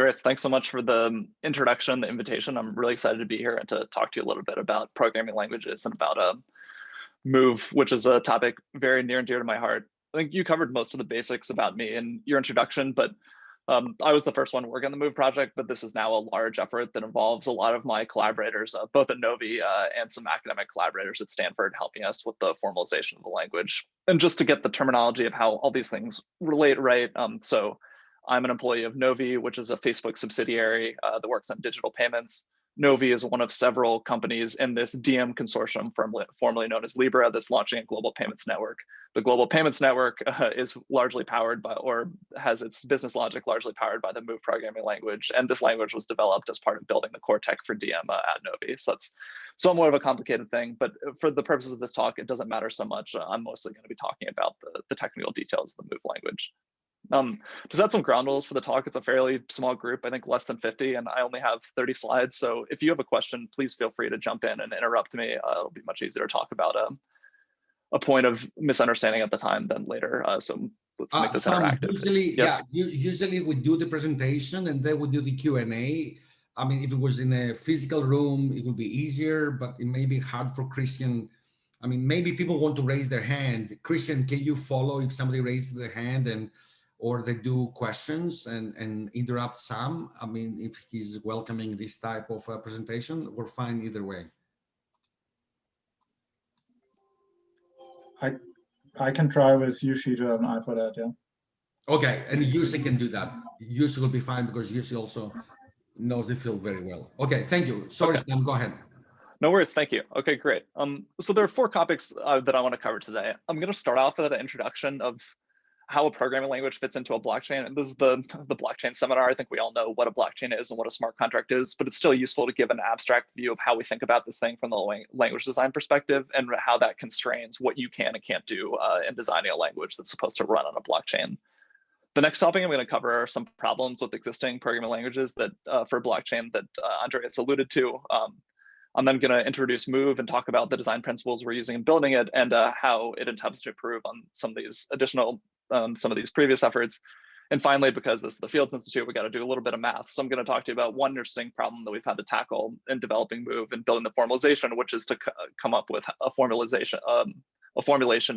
Chris, thanks so much for the introduction, the invitation. I'm really excited to be here and to talk to you a little bit about programming languages and about Move, which is a topic very near and dear to my heart. I think you covered most of the basics about me in your introduction, but I was the first one working on the Move project, but this is now a large effort that involves a lot of my collaborators, both at Novi and some academic collaborators at Stanford, helping us with the formalization of the language. And just to get the terminology of how all these things relate, right? So I'm an employee of Novi, which is a Facebook subsidiary that works on digital payments. Novi is one of several companies in this DM consortium, formerly known as Libra, that's launching a global payments network. The global payments network is largely powered by, or has its business logic largely powered by the Move programming language. And this language was developed as part of building the core tech for DM at Novi. So that's somewhat of a complicated thing, but for the purposes of this talk, it doesn't matter so much. I'm mostly going to be talking about the technical details of the Move language. To set some ground rules for the talk, it's a fairly small group, I think less than 50, and I only have 30 slides. So if you have a question, please feel free to jump in and interrupt me. It'll be much easier to talk about a point of misunderstanding at the time than later. So let's make this interactive. Usually, yes? usually we do the presentation and then we do the Q&A. I mean, if it was in a physical room, it would be easier, but it may be hard for Christian. I mean, maybe people want to raise their hand. Christian, can you follow if somebody raises their hand or they do questions and interrupt Sam? I mean, if he's welcoming this type of presentation, we're fine either way. I can try with Yushi to have an eye for that, yeah. Okay, and Yushi can do that. Yushi will be fine because Yushi also knows the field very well. Okay, thank you. Sorry, okay. Sam, go ahead. No worries, thank you. Okay, great. So there are 4 topics that I want to cover today. I'm going to start off with an introduction of how a programming language fits into a blockchain. And this is the blockchain seminar. I think we all know what a blockchain is and what a smart contract is, but it's still useful to give an abstract view of how we think about this thing from the language design perspective and how that constrains what you can and can't do in designing a language that's supposed to run on a blockchain. The next topic I'm going to cover are some problems with existing programming languages that for blockchain that Andreas alluded to. I'm then going to introduce Move and talk about the design principles we're using in building it and how it attempts to improve on some of these additional some of these previous efforts. And finally, because this is the Fields Institute, we got to do a little bit of math. So I'm going to talk to you about one interesting problem that we've had to tackle in developing Move and building the formalization, which is to come up with a formulation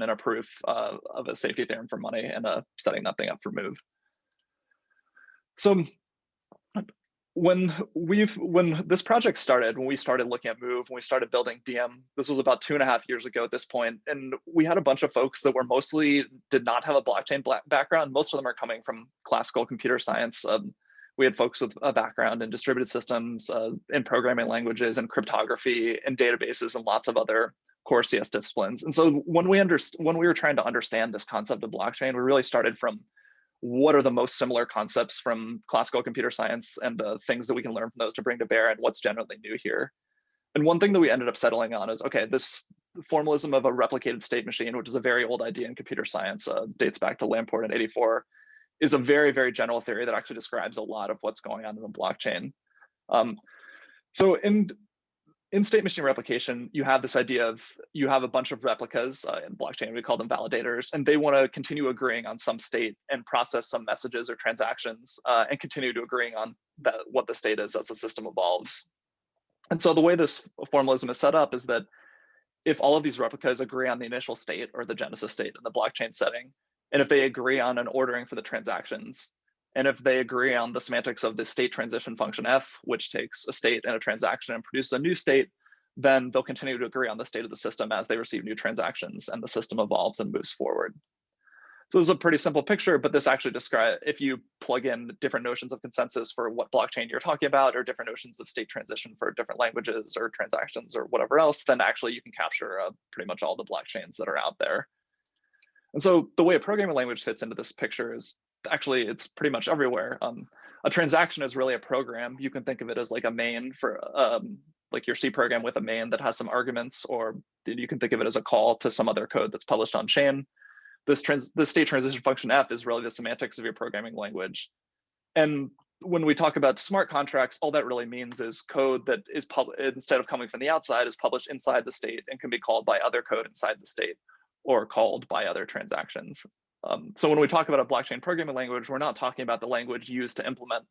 and a proof of a safety theorem for money and setting that thing up for Move. So when this project started, when we started looking at Move, when we started building DM, this was about 2.5 years ago at this point, and we had a bunch of folks that were mostly did not have a blockchain background. Most of them are coming from classical computer science. We had folks with a background in distributed systems, in programming languages, and cryptography, and databases, and lots of other core CS disciplines. And so when we were trying to understand this concept of blockchain, we really started from what are the most similar concepts from classical computer science and the things that we can learn from those to bring to bear and what's generally new here. And one thing that we ended up settling on is, okay, this formalism of a replicated state machine, which is a very old idea in computer science, dates back to Lamport in '84, is a very, very general theory that actually describes a lot of what's going on in the blockchain. So in state machine replication, you have this idea of you have a bunch of replicas in blockchain, we call them validators, and they want to continue agreeing on some state and process some messages or transactions and continue to agreeing on what the state is as the system evolves. And so the way this formalism is set up is that if all of these replicas agree on the initial state or the genesis state in the blockchain setting, and if they agree on an ordering for the transactions, and if they agree on the semantics of the state transition function F, which takes a state and a transaction and produces a new state, then they'll continue to agree on the state of the system as they receive new transactions and the system evolves and moves forward. So this is a pretty simple picture, but this actually describes, if you plug in different notions of consensus for what blockchain you're talking about, or different notions of state transition for different languages or transactions or whatever else, then actually you can capture pretty much all the blockchains that are out there. And so the way a programming language fits into this picture is actually it's pretty much everywhere. A transaction is really a program. You can think of it as like a main for like your C program with a main that has some arguments, or you can think of it as a call to some other code that's published on chain. This state transition function F is really the semantics of your programming language. And when we talk about smart contracts, all that really means is code that is instead of coming from the outside is published inside the state and can be called by other code inside the state or called by other transactions. So when we talk about a blockchain programming language, we're not talking about the language used to implement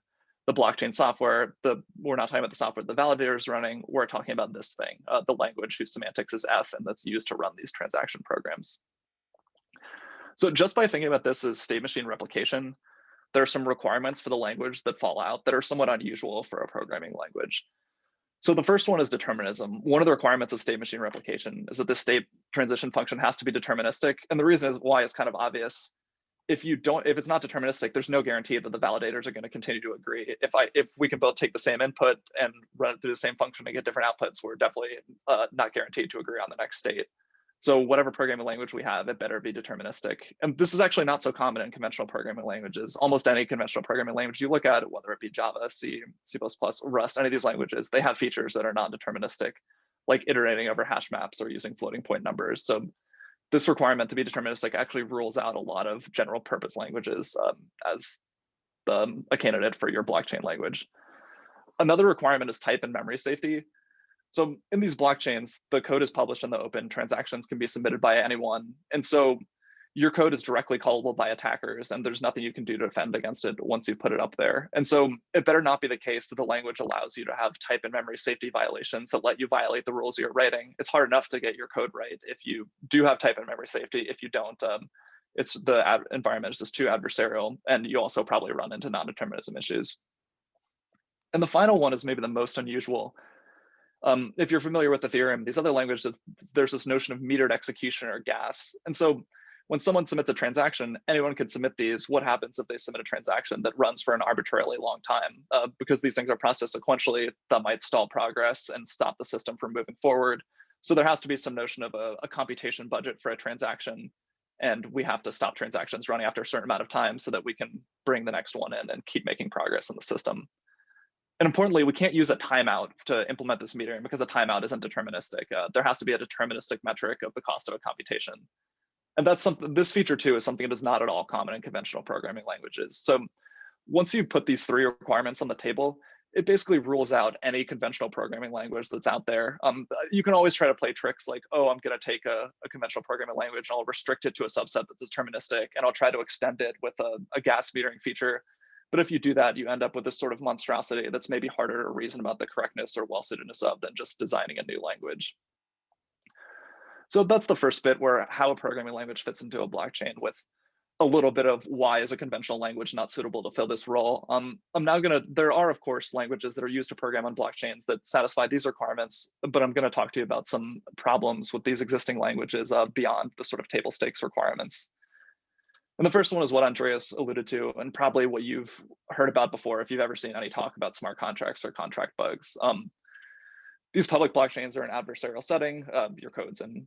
the blockchain software, we're not talking about the software the validator is running, we're talking about this thing, the language whose semantics is F and that's used to run these transaction programs. So just by thinking about this as state machine replication, there are some requirements for the language that fall out that are somewhat unusual for a programming language. So the first one is determinism. One of the requirements of state machine replication is that the state transition function has to be deterministic. And the reason is why is kind of obvious. If it's not deterministic, there's no guarantee that the validators are going to continue to agree. If we can both take the same input and run it through the same function and get different outputs, we're definitely not guaranteed to agree on the next state. So whatever programming language we have, it better be deterministic. And this is actually not so common in conventional programming languages. Almost any conventional programming language you look at, whether it be Java, C, C++, Rust, any of these languages, they have features that are non-deterministic, like iterating over hash maps or using floating point numbers. So this requirement to be deterministic actually rules out a lot of general purpose languages as a candidate for your blockchain language. Another requirement is type and memory safety. So in these blockchains, the code is published in the open, transactions can be submitted by anyone. And so your code is directly callable by attackers and there's nothing you can do to defend against it once you put it up there. And so it better not be the case that the language allows you to have type and memory safety violations that let you violate the rules you're writing. It's hard enough to get your code right if you do have type and memory safety. If you don't, it's the environment is just too adversarial and you also probably run into non-determinism issues. And the final one is maybe the most unusual. If you're familiar with Ethereum, these other languages, there's this notion of metered execution or gas. And so when someone submits a transaction, anyone could submit these. What happens if they submit a transaction that runs for an arbitrarily long time? Because these things are processed sequentially, that might stall progress and stop the system from moving forward. So there has to be some notion of a computation budget for a transaction. And we have to stop transactions running after a certain amount of time so that we can bring the next one in and keep making progress in the system. And importantly, we can't use a timeout to implement this metering because a timeout isn't deterministic. There has to be a deterministic metric of the cost of a computation. And that's something, this feature too is something that is not at all common in conventional programming languages. So once you put these three requirements on the table, it basically rules out any conventional programming language that's out there. You can always try to play tricks like, oh, I'm going to take a conventional programming language and I'll restrict it to a subset that's deterministic, and I'll try to extend it with a gas metering feature. But if you do that, you end up with this sort of monstrosity that's maybe harder to reason about the correctness or well-suitedness of than just designing a new language. So that's the first bit, where how a programming language fits into a blockchain, with a little bit of why is a conventional language not suitable to fill this role. There are of course languages that are used to program on blockchains that satisfy these requirements, but I'm gonna talk to you about some problems with these existing languages beyond the sort of table stakes requirements. And the first one is what Andreas alluded to, and probably what you've heard about before if you've ever seen any talk about smart contracts or contract bugs. These public blockchains are an adversarial setting. Your code's in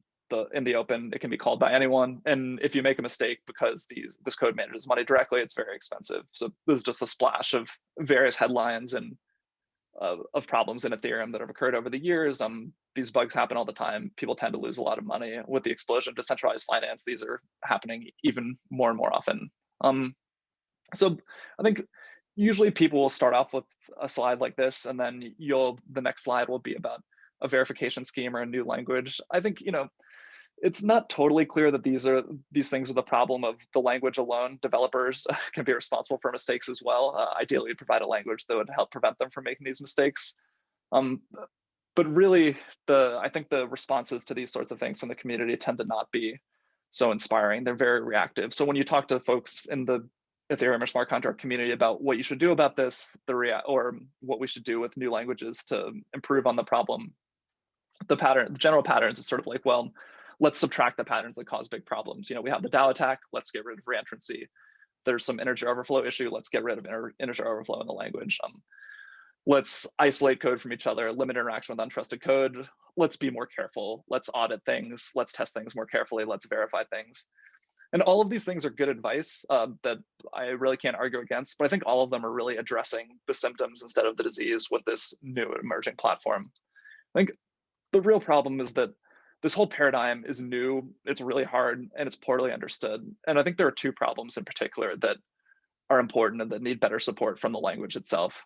the open, it can be called by anyone. And if you make a mistake because this code manages money directly, it's very expensive. So this is just a splash of various headlines and of problems in Ethereum that have occurred over the years. These bugs happen all the time. People tend to lose a lot of money. With the explosion of decentralized finance, these are happening even more and more often. So I think usually people will start off with a slide like this, and then the next slide will be about a verification scheme or a new language. I think, it's not totally clear that these things are the problem of the language alone. Developers can be responsible for mistakes as well. Ideally, provide a language that would help prevent them from making these mistakes. But really, I think the responses to these sorts of things from the community tend to not be so inspiring. They're very reactive. So when you talk to folks in the Ethereum or smart contract community about what you should do about this, or what we should do with new languages to improve on the problem, the general patterns is sort of like, well, let's subtract the patterns that cause big problems. We have the DAO attack, let's get rid of reentrancy. There's some integer overflow issue, let's get rid of integer overflow in the language. Let's isolate code from each other, limit interaction with untrusted code. Let's be more careful, let's audit things, let's test things more carefully, let's verify things. And all of these things are good advice that I really can't argue against, but I think all of them are really addressing the symptoms instead of the disease with this new emerging platform. I think the real problem is that this whole paradigm is new, it's really hard, and it's poorly understood. And I think there are two problems in particular that are important and that need better support from the language itself.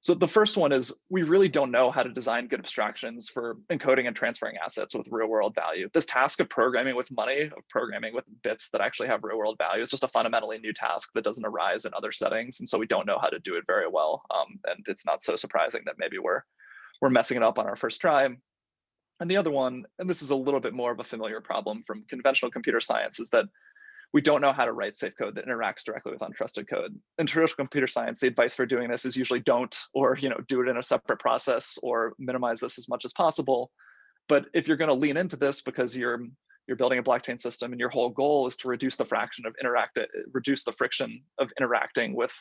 So the first one is we really don't know how to design good abstractions for encoding and transferring assets with real world value. This task of programming with money, of programming with bits that actually have real world value is just a fundamentally new task that doesn't arise in other settings. And so we don't know how to do it very well. And it's not so surprising that maybe we're messing it up on our first try. And the other one, and this is a little bit more of a familiar problem from conventional computer science, is that we don't know how to write safe code that interacts directly with untrusted code. In traditional computer science, the advice for doing this is usually don't, or do it in a separate process, or minimize this as much as possible. But if you're going to lean into this because you're building a blockchain system and your whole goal is to reduce the friction of interacting with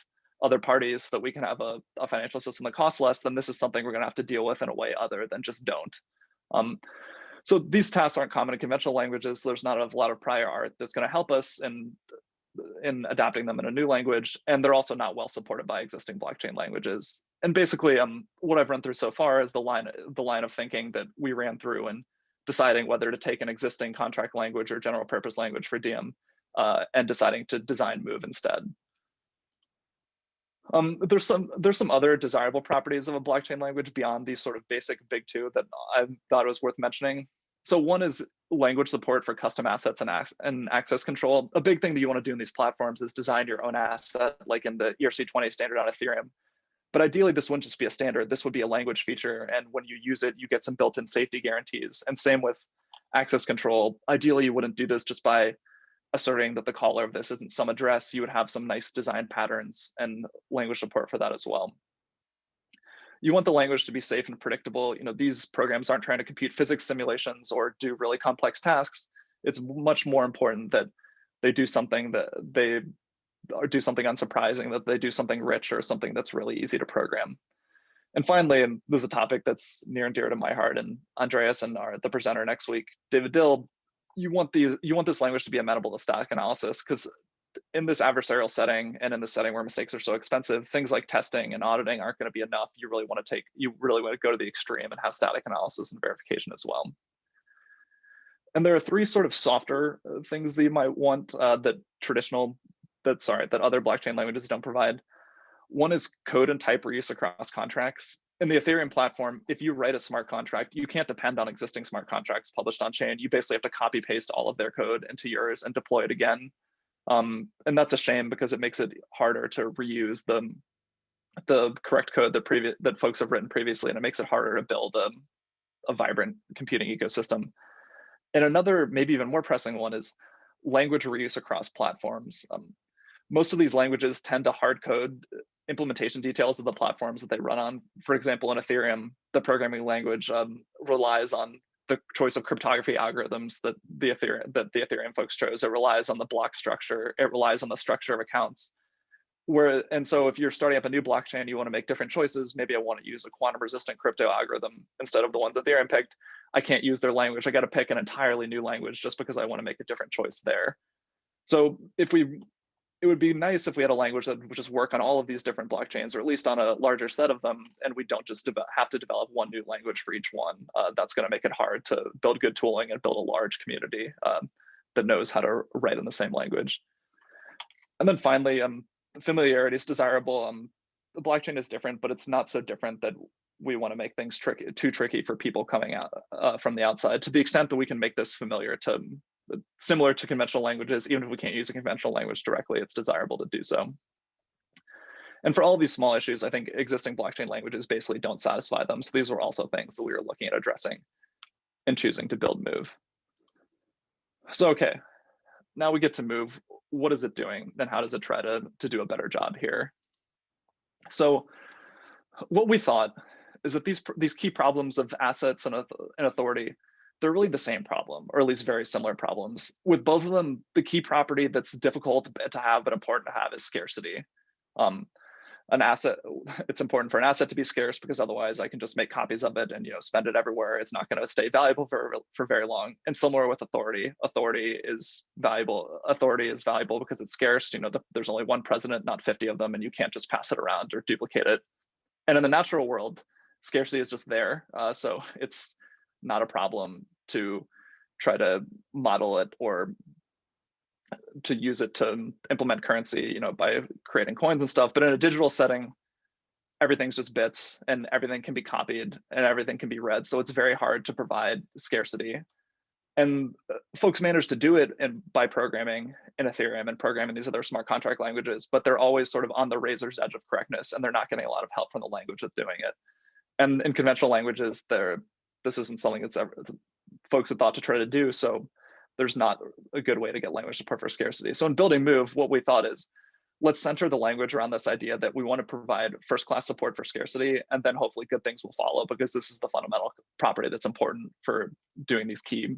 other parties so that we can have a financial system that costs less, then this is something we're going to have to deal with in a way other than just don't. So these tasks aren't common in conventional languages. So there's not a lot of prior art that's going to help us in adapting them in a new language, and they're also not well supported by existing blockchain languages. And basically, what I've run through so far is the line of thinking that we ran through in deciding whether to take an existing contract language or general purpose language for Diem, and deciding to design Move instead. There's some other desirable properties of a blockchain language beyond these sort of basic big two that I thought it was worth mentioning. So one is language support for custom assets and access control. A big thing that you want to do in these platforms is design your own asset, like in the ERC20 standard on Ethereum. But ideally, this wouldn't just be a standard. This would be a language feature. And when you use it, you get some built-in safety guarantees. And same with access control. Ideally, you wouldn't do this just by asserting that the caller of this isn't some address. You would have some nice design patterns and language support for that as well. You want the language to be safe and predictable. These programs aren't trying to compute physics simulations or do really complex tasks. It's much more important that they do something unsurprising, that they do something rich or something that's really easy to program. And finally, and this is a topic that's near and dear to my heart, and Andreas and the presenter next week, David Dill, you want this language to be amenable to static analysis, because in this adversarial setting and in the setting where mistakes are so expensive, things like testing and auditing aren't going to be enough. You really want to go to the extreme and have static analysis and verification as well. And there are three sort of softer things that you might want that other blockchain languages don't provide. One is code and type reuse across contracts. In the Ethereum platform, if you write a smart contract, you can't depend on existing smart contracts published on chain. You basically have to copy paste all of their code into yours and deploy it again. And that's a shame because it makes it harder to reuse the correct code that folks have written previously, and it makes it harder to build a vibrant computing ecosystem. And another, maybe even more pressing one, is language reuse across platforms. Most of these languages tend to hard code implementation details of the platforms that they run on. For example, in Ethereum, the programming language relies on the choice of cryptography algorithms that the Ethereum folks chose. It relies on the block structure. It relies on the structure of accounts. And so if you're starting up a new blockchain, you want to make different choices. Maybe I want to use a quantum resistant crypto algorithm instead of the ones Ethereum picked. I can't use their language. I got to pick an entirely new language just because I want to make a different choice there. So it would be nice if we had a language that would just work on all of these different blockchains, or at least on a larger set of them, and we don't just have to develop one new language for each one. That's going to make it hard to build good tooling and build a large community that knows how to write in the same language. And then finally, familiarity is desirable. The blockchain is different, but it's not so different that we want to make things too tricky for people coming out from the outside. To the extent that we can make this similar to conventional languages, even if we can't use a conventional language directly, it's desirable to do so. And for all of these small issues, I think existing blockchain languages basically don't satisfy them. So these were also things that we were looking at addressing and choosing to build Move. So, okay, now we get to Move. What is it doing? And how does it try to do a better job here? So what we thought is that these key problems of assets and authority, they're really the same problem, or at least very similar problems. With both of them, the key property that's difficult to have but important to have is scarcity. An asset, it's important for an asset to be scarce because otherwise I can just make copies of it and spend it everywhere. It's not going to stay valuable for very long. And similar with authority. Authority is valuable because it's scarce. There's only one president, not 50 of them, and you can't just pass it around or duplicate it. And in the natural world, scarcity is just there. So it's not a problem to try to model it or to use it to implement currency, by creating coins and stuff. But in a digital setting, everything's just bits and everything can be copied and everything can be read. So it's very hard to provide scarcity. And folks manage to do it by programming in Ethereum and programming these other smart contract languages, but they're always sort of on the razor's edge of correctness, and they're not getting a lot of help from the language that's doing it. And in conventional languages, this isn't something that's folks have thought to try to do. So there's not a good way to get language support for scarcity. So in building Move, what we thought is, let's center the language around this idea that we want to provide first-class support for scarcity, and then hopefully good things will follow, because this is the fundamental property that's important for doing these key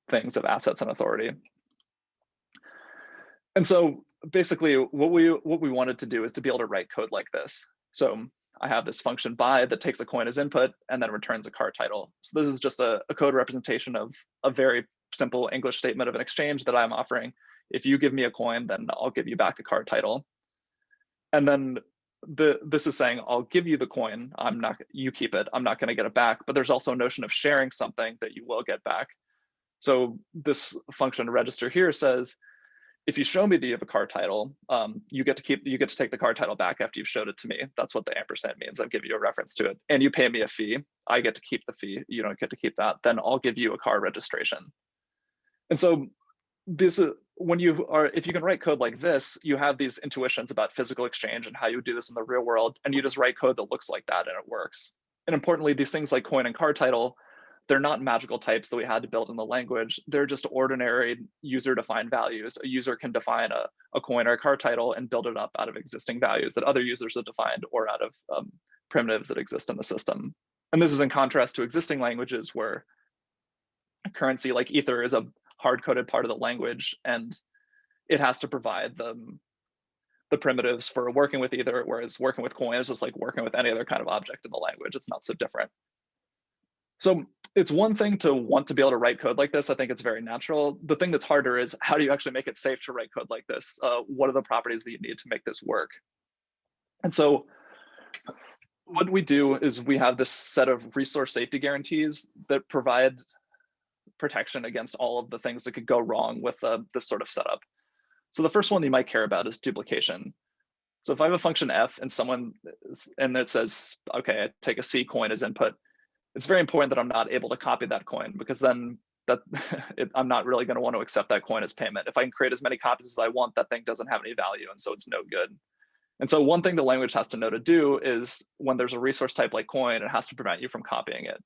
things of assets and authority. And so basically what we wanted to do is to be able to write code like this. So I have this function buy that takes a coin as input and then returns a card title. So this is just a code representation of a very simple English statement of an exchange that I'm offering. If you give me a coin, then I'll give you back a card title. And then this is saying, I'll give you the coin, you keep it, I'm not going to get it back. But there's also a notion of sharing something that you will get back. So this function register here says, if you show me that you have a card title, you get to take the card title back after you've showed it to me. That's what the ampersand means. I'll give you a reference to it, and you pay me a fee. I get to keep the fee. You don't get to keep that. Then I'll give you a card registration. And so this is if you can write code like this, you have these intuitions about physical exchange and how you do this in the real world, and you just write code that looks like that and it works. And importantly, these things like coin and card title, they're not magical types that we had to build in the language. They're just ordinary user-defined values. A user can define a coin or a card title and build it up out of existing values that other users have defined, or out of primitives that exist in the system. And this is in contrast to existing languages where currency like Ether is a hard-coded part of the language, and it has to provide the primitives for working with Ether, whereas working with coin is just like working with any other kind of object in the language. It's not so different. So it's one thing to want to be able to write code like this. I think it's very natural. The thing that's harder is, how do you actually make it safe to write code like this? What are the properties that you need to make this work? And so what we do is we have this set of resource safety guarantees that provide protection against all of the things that could go wrong with this sort of setup. So the first one you might care about is duplication. So if I have a function f and it says, okay, I take a C coin as input, it's very important that I'm not able to copy that coin, because then I'm not really going to want to accept that coin as payment. If I can create as many copies as I want, that thing doesn't have any value, and so it's no good. And so one thing the language has to know to do is, when there's a resource type like coin, it has to prevent you from copying it.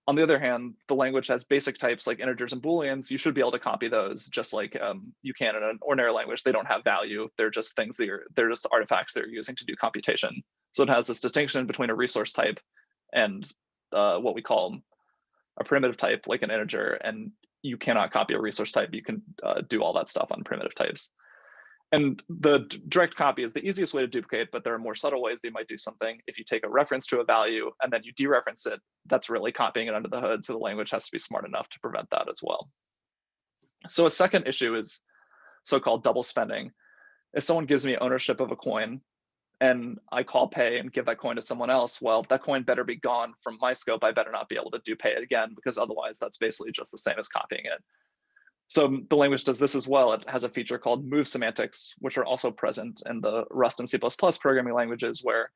On the other hand, the language has basic types like integers and booleans. You should be able to copy those just like you can in an ordinary language. They don't have value. They're just things they're just artifacts that you're using to do computation. So it has this distinction between a resource type and what we call a primitive type, like an integer, and you cannot copy a resource type. You can do all that stuff on primitive types. And the direct copy is the easiest way to duplicate, but there are more subtle ways that you might do something. If you take a reference to a value and then you dereference it, that's really copying it under the hood. So the language has to be smart enough to prevent that as well. So a second issue is so-called double spending. If someone gives me ownership of a coin and I call pay and give that coin to someone else, well, that coin better be gone from my scope. I better not be able to do pay it again, because otherwise that's basically just the same as copying it. So the language does this as well. It has a feature called move semantics, which are also present in the Rust and C++ programming languages, where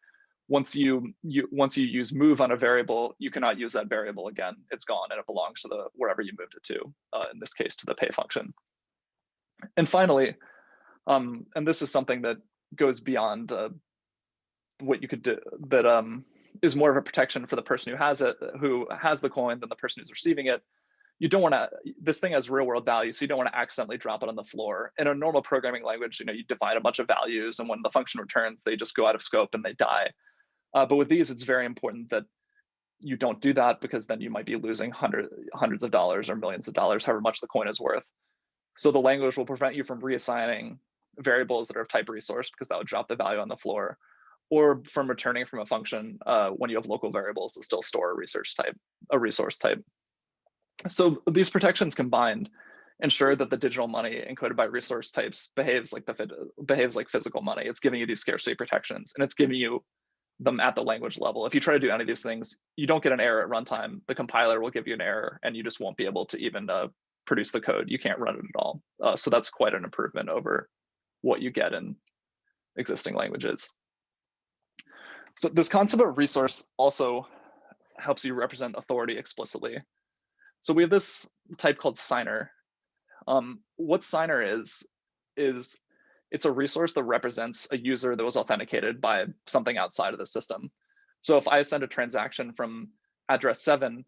once you use move on a variable, you cannot use that variable again. It's gone and it belongs to wherever you moved it to, in this case, to the pay function. And finally, and this is something that goes beyond what you could do, that is more of a protection for the person who has the coin than the person who's receiving it. You don't want to, this thing has real world value, so you don't want to accidentally drop it on the floor. In a normal programming language, you define a bunch of values, and when the function returns, they just go out of scope and they die. But with these, it's very important that you don't do that, because then you might be losing hundreds of dollars or millions of dollars, however much the coin is worth. So the language will prevent you from reassigning variables that are of type resource, because that would drop the value on the floor, or from returning from a function when you have local variables that still store a resource type. So these protections combined ensure that the digital money encoded by resource types behaves like physical money. It's giving you these scarcity protections, and it's giving you them at the language level. If you try to do any of these things, you don't get an error at runtime. The compiler will give you an error, and you just won't be able to even produce the code. You can't run it at all. So that's quite an improvement over what you get in existing languages. So this concept of resource also helps you represent authority explicitly. So we have this type called signer. What signer is it's a resource that represents a user that was authenticated by something outside of the system. So if I send a transaction from address 7,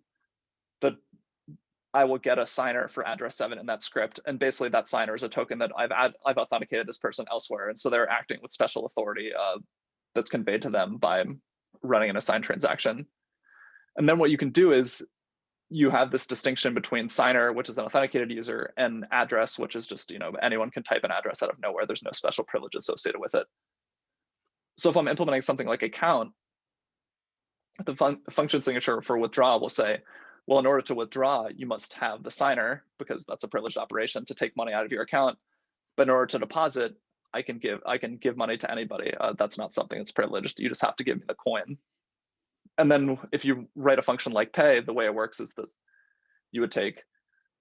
I will get a signer for address 7 in that script, and basically that signer is a token that I've authenticated this person elsewhere, and so they're acting with special authority that's conveyed to them by running an assigned transaction. And then what you can do is you have this distinction between signer, which is an authenticated user, and address, which is just, anyone can type an address out of nowhere. There's no special privilege associated with it. So if I'm implementing something like account, the function signature for withdraw will say, well, in order to withdraw, you must have the signer, because that's a privileged operation to take money out of your account. But in order to deposit, I can give money to anybody. That's not something that's privileged. You just have to give me the coin. And then if you write a function like pay, the way it works is this: you would take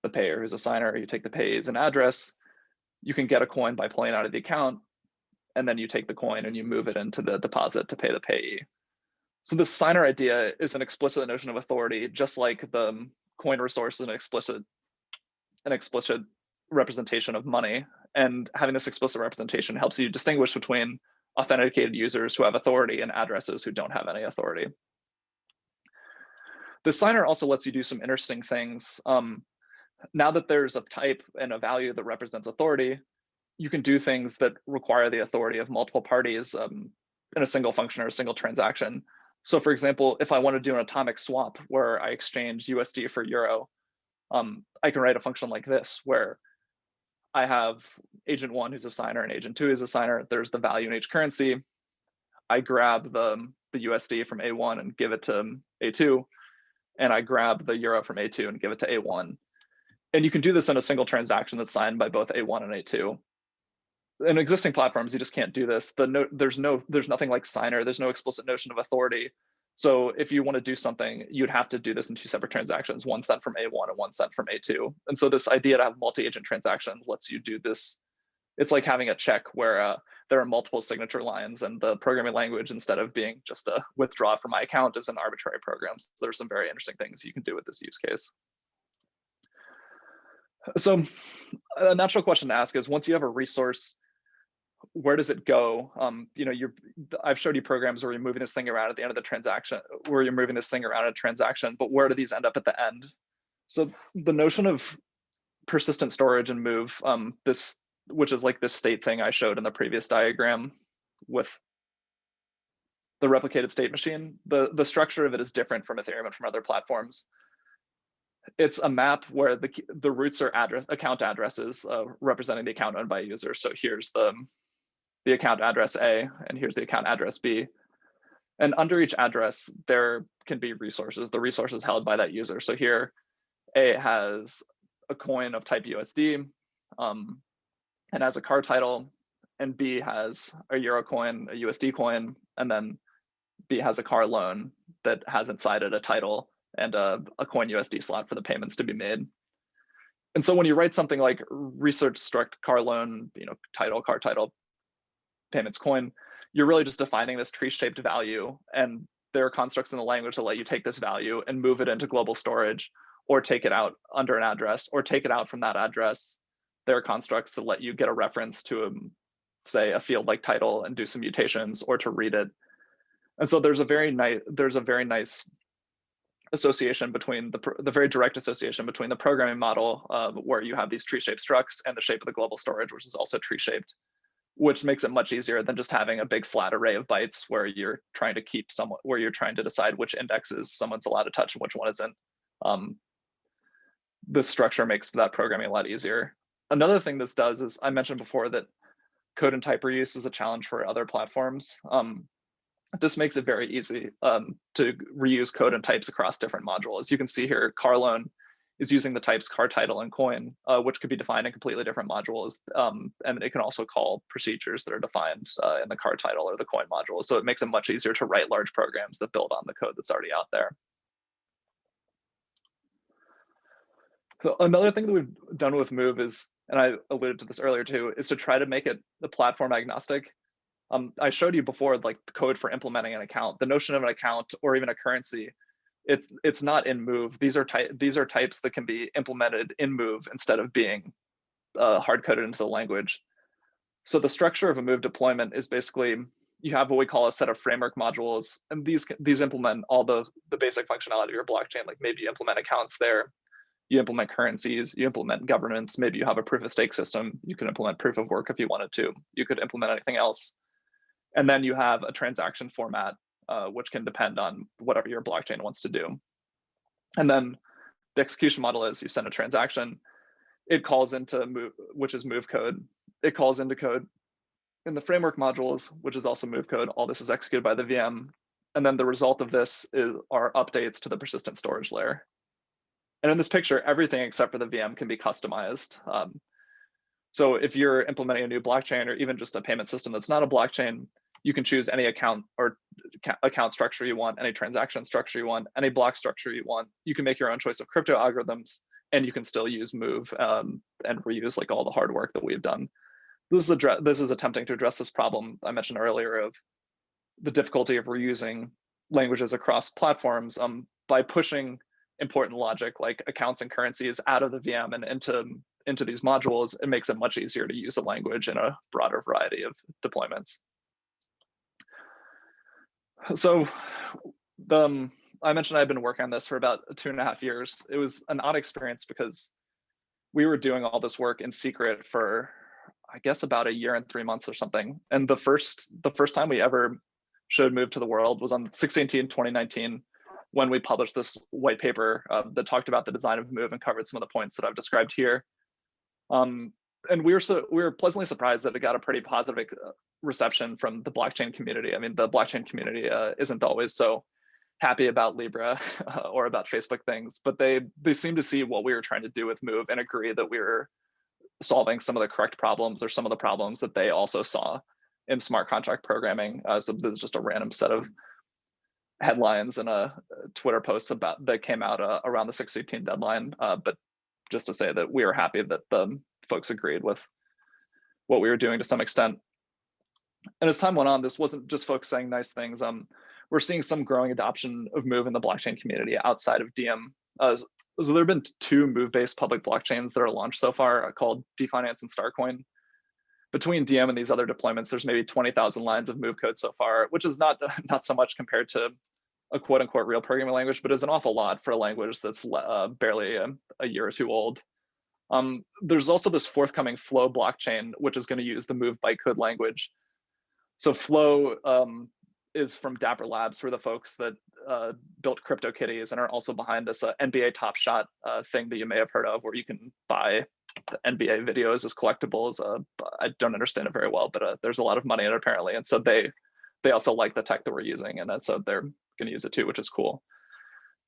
the payer who's a signer, you take the payee's an address, you can get a coin by pulling out of the account, and then you take the coin and you move it into the deposit to pay the payee. So the signer idea is an explicit notion of authority, just like the coin resource is an explicit representation of money. And having this explicit representation helps you distinguish between authenticated users who have authority and addresses who don't have any authority. The signer also lets you do some interesting things. Now that there's a type and a value that represents authority, you can do things that require the authority of multiple parties in a single function or a single transaction. So for example, if I want to do an atomic swap where I exchange USD for euro, I can write a function like this, where I have agent 1 who's a signer and agent 2 is a signer. There's the value in each currency. I grab the USD from A1 and give it to A2, and I grab the euro from A2 and give it to A1. And you can do this in a single transaction that's signed by both A1 and A2. In existing platforms, you just can't do this. There's nothing like signer. There's no explicit notion of authority. So if you want to do something, you'd have to do this in 2 separate transactions, one sent from A1 and one sent from A2. And so this idea to have multi-agent transactions lets you do this. It's like having a check where there are multiple signature lines, and the programming language, instead of being just a withdraw from my account, is an arbitrary program. So there's some very interesting things you can do with this use case. So a natural question to ask is, once you have a resource, where does it go? I've showed you programs where you're moving this thing around at the end of the transaction, where you're moving this thing around a transaction, but where do these end up at the end? So the notion of persistent storage and move, which is like this state thing I showed in the previous diagram with the replicated state machine, the structure of it is different from Ethereum and from other platforms. It's a map where the roots are account addresses representing the account owned by a user. So here's the account address A, and here's the account address B. And under each address, there can be resources, the resources held by that user. So here, A has a coin of type USD and has a car title, and B has a euro coin, a USD coin, and then B has a car loan that has inside it a title and a coin USD slot for the payments to be made. And so when you write something like research struct car loan, title, car title, payments coin, you're really just defining this tree-shaped value, and there are constructs in the language that let you take this value and move it into global storage, or take it out under an address, or take it out from that address. There are constructs that let you get a reference to, say, a field like title and do some mutations, or to read it. And so there's a very nice association between the very direct association between the programming model where you have these tree-shaped structs and the shape of the global storage, which is also tree-shaped, which makes it much easier than just having a big flat array of bytes where you're trying to decide which indexes someone's allowed to touch and which one isn't. This structure makes that programming a lot easier. Another thing this does is, I mentioned before that code and type reuse is a challenge for other platforms. This makes it very easy to reuse code and types across different modules. You can see here, car loan is using the types car title and coin, which could be defined in completely different modules. And it can also call procedures that are defined in the car title or the coin module. So it makes it much easier to write large programs that build on the code that's already out there. So another thing that we've done with Move is, and I alluded to this earlier too, is to try to make it the platform agnostic. I showed you before, like the code for implementing an account, the notion of an account or even a currency. It's not in Move. These are types that can be implemented in Move instead of being hard coded into the language. So the structure of a Move deployment is basically you have what we call a set of framework modules, and these implement all the basic functionality of your blockchain. Like maybe you implement accounts there, you implement currencies, you implement governance. Maybe you have a proof of stake system. You can implement proof of work if you wanted to. You could implement anything else. And then you have a transaction format, which can depend on whatever your blockchain wants to do. And then the execution model is you send a transaction, it calls into Move, which is Move code. It calls into code in the framework modules, which is also Move code. All this is executed by the VM. And then the result of this are updates to the persistent storage layer. And in this picture, everything except for the VM can be customized. So if you're implementing a new blockchain or even just a payment system that's not a blockchain, you can choose any account or account structure you want, any transaction structure you want, any block structure you want. You can make your own choice of crypto algorithms, and you can still use Move and reuse like all the hard work that we've done. This is attempting to address this problem I mentioned earlier of the difficulty of reusing languages across platforms by pushing important logic like accounts and currencies out of the VM and into these modules. It makes it much easier to use a language in a broader variety of deployments. So I mentioned I've been working on this for about 2.5 years. It was an odd experience because we were doing all this work in secret for, I guess, about 1 year and 3 months or something. And the first time we ever showed Move to the world was on 2019, when we published this white paper that talked about the design of Move and covered some of the points that I've described here. And we were pleasantly surprised that it got a pretty positive reception from the blockchain community. I mean, the blockchain community isn't always so happy about Libra or about Facebook things, but they seem to see what we were trying to do with Move and agree that we were solving some of the correct problems or some of the problems that they also saw in smart contract programming. So there's just a random set of headlines and a Twitter posts about that came out around the 6/18 deadline. But just to say that we are happy that the folks agreed with what we were doing to some extent. And as time went on, this wasn't just folks saying nice things. We're seeing some growing adoption of Move in the blockchain community outside of Diem. So there have been 2 Move-based public blockchains that are launched so far called Definance and Starcoin. Between Diem and these other deployments, there's maybe 20,000 lines of Move code so far, which is not so much compared to a quote unquote real programming language, but is an awful lot for a language that's barely a year or 2 old. There's also this forthcoming Flow blockchain, which is going to use the Move bytecode language. So Flow is from Dapper Labs, who are the folks that built CryptoKitties and are also behind this NBA Top Shot thing that you may have heard of, where you can buy the NBA videos as collectibles. I don't understand it very well, but there's a lot of money in it apparently. And so they also like the tech that we're using, and so they're going to use it too, which is cool.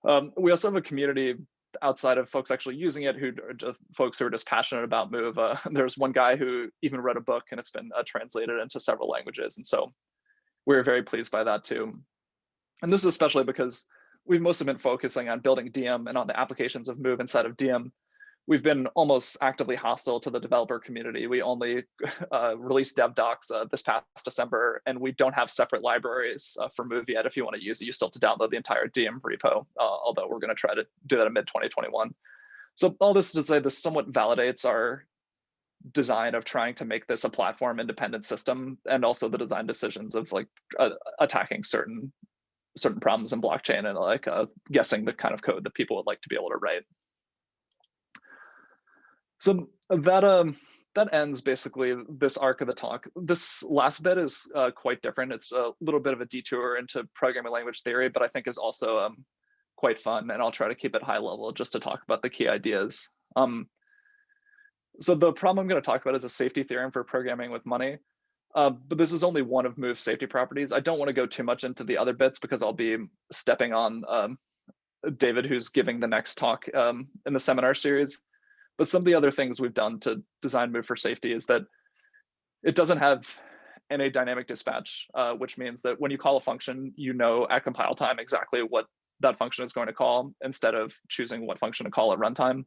We also have a community outside of folks actually using it, who are just folks who are just passionate about Move. There's one guy who even wrote a book, and it's been translated into several languages. And so we're very pleased by that too. And this is especially because we've mostly been focusing on building Diem and on the applications of Move inside of Diem. We've been almost actively hostile to the developer community. We only released dev docs this past December, and we don't have separate libraries for Move yet. If you want to use it, you still have to download the entire Diem repo, although we're going to try to do that in mid-2021. So all this is to say, this somewhat validates our design of trying to make this a platform independent system, and also the design decisions of like attacking certain problems in blockchain and like guessing the kind of code that people would like to be able to write. So that ends basically this arc of the talk. This last bit is quite different. It's a little bit of a detour into programming language theory, but I think is also quite fun, and I'll try to keep it high level just to talk about the key ideas. So the problem I'm going to talk about is a safety theorem for programming with money. But this is only one of Move's safety properties. I don't want to go too much into the other bits because I'll be stepping on David, who's giving the next talk in the seminar series. But some of the other things we've done to design Move for safety is that it doesn't have any dynamic dispatch, which means that when you call a function, you know at compile time exactly what that function is going to call, instead of choosing what function to call at runtime.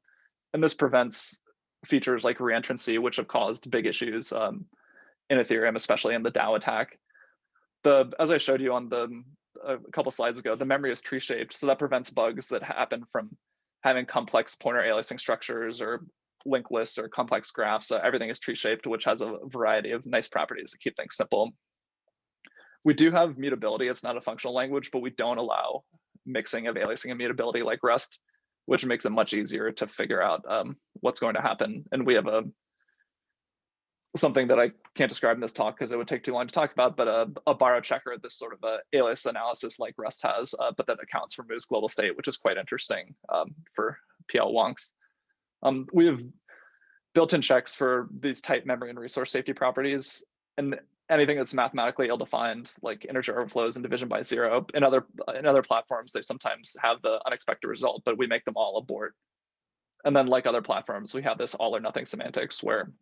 And this prevents features like reentrancy, which have caused big issues in Ethereum, especially in the DAO attack. As I showed you on a couple slides ago, the memory is tree shaped, so that prevents bugs that happen from having complex pointer aliasing structures or linked lists or complex graphs. Everything is tree shaped, which has a variety of nice properties that keep things simple. We do have mutability. It's not a functional language, but we don't allow mixing of aliasing and mutability like Rust, which makes it much easier to figure out what's going to happen. And we have something that I can't describe in this talk because it would take too long to talk about, but a borrow checker, this sort of alias analysis like Rust has, but that accounts for Moo's global state, which is quite interesting for PL wonks. We have built-in checks for these type, memory, and resource safety properties, and anything that's mathematically ill-defined, like integer overflows and division by 0. In other platforms, they sometimes have the unexpected result, but we make them all abort. And then, like other platforms, we have this all or nothing semantics where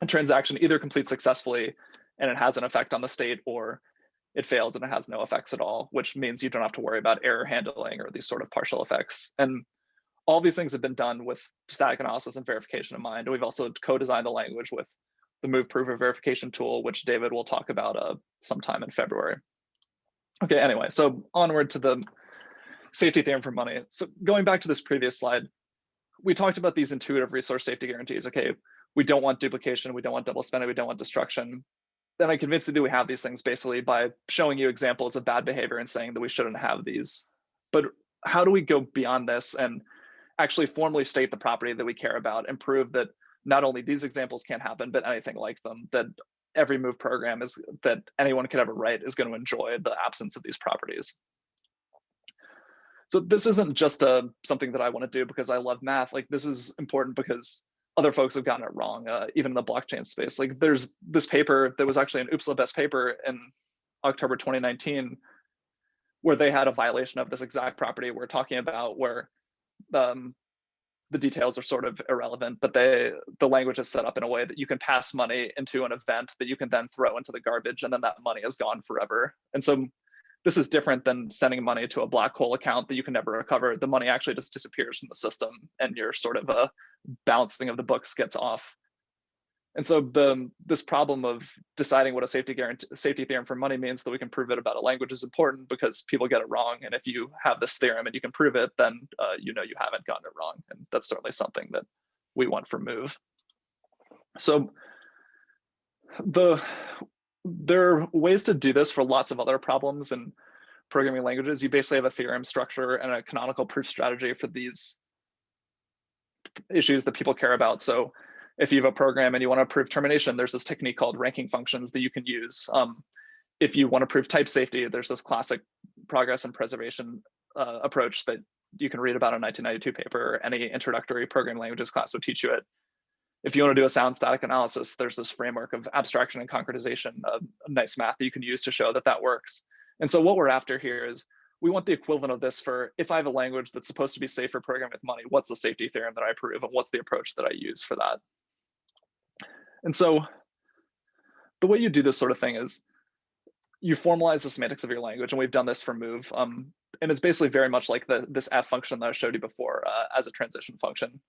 a transaction either completes successfully and it has an effect on the state, or it fails and it has no effects at all, which means you don't have to worry about error handling or these sort of partial effects. And all these things have been done with static analysis and verification in mind. We've also co-designed the language with the Move Prover verification tool, which David will talk about sometime in February. Okay, anyway, so onward to the safety theorem for money. So going back to this previous slide, we talked about these intuitive resource safety guarantees. Okay, we don't want duplication, we don't want double spending, we don't want destruction. Then I convinced you that we have these things basically by showing you examples of bad behavior and saying that we shouldn't have these. But how do we go beyond this and actually formally state the property that we care about and prove that not only these examples can't happen, but anything like them, that every Move program that anyone could ever write is going to enjoy the absence of these properties? So this isn't just something that I want to do because I love math. Like, this is important because other folks have gotten it wrong, even in the blockchain space. Like, there's this paper that was actually an OOPSLA best paper in October 2019, where they had a violation of this exact property we're talking about, where the details are sort of irrelevant, but the language is set up in a way that you can pass money into an event that you can then throw into the garbage, and then that money is gone forever. And so this is different than sending money to a black hole account that you can never recover. The money actually just disappears from the system, and your sort of balancing of the books gets off. And so this problem of deciding what a safety theorem for money means that we can prove it about a language is important, because people get it wrong. And if you have this theorem and you can prove it, then you know you haven't gotten it wrong. And that's certainly something that we want for Move. So there are ways to do this for lots of other problems in programming languages. You basically have a theorem structure and a canonical proof strategy for these issues that people care about. So if you have a program and you want to prove termination, there's this technique called ranking functions that you can use. If you want to prove type safety, there's this classic progress and preservation approach that you can read about in a 1992 paper. Any introductory programming languages class would teach you it. If you want to do a sound static analysis, there's this framework of abstraction and concretization, a nice math that you can use to show that that works. And so what we're after here is we want the equivalent of this for, if I have a language that's supposed to be safe for programming with money, what's the safety theorem that I prove, and what's the approach that I use for that? And so the way you do this sort of thing is you formalize the semantics of your language, and we've done this for Move. And it's basically very much like this f function that I showed you before as a transition function.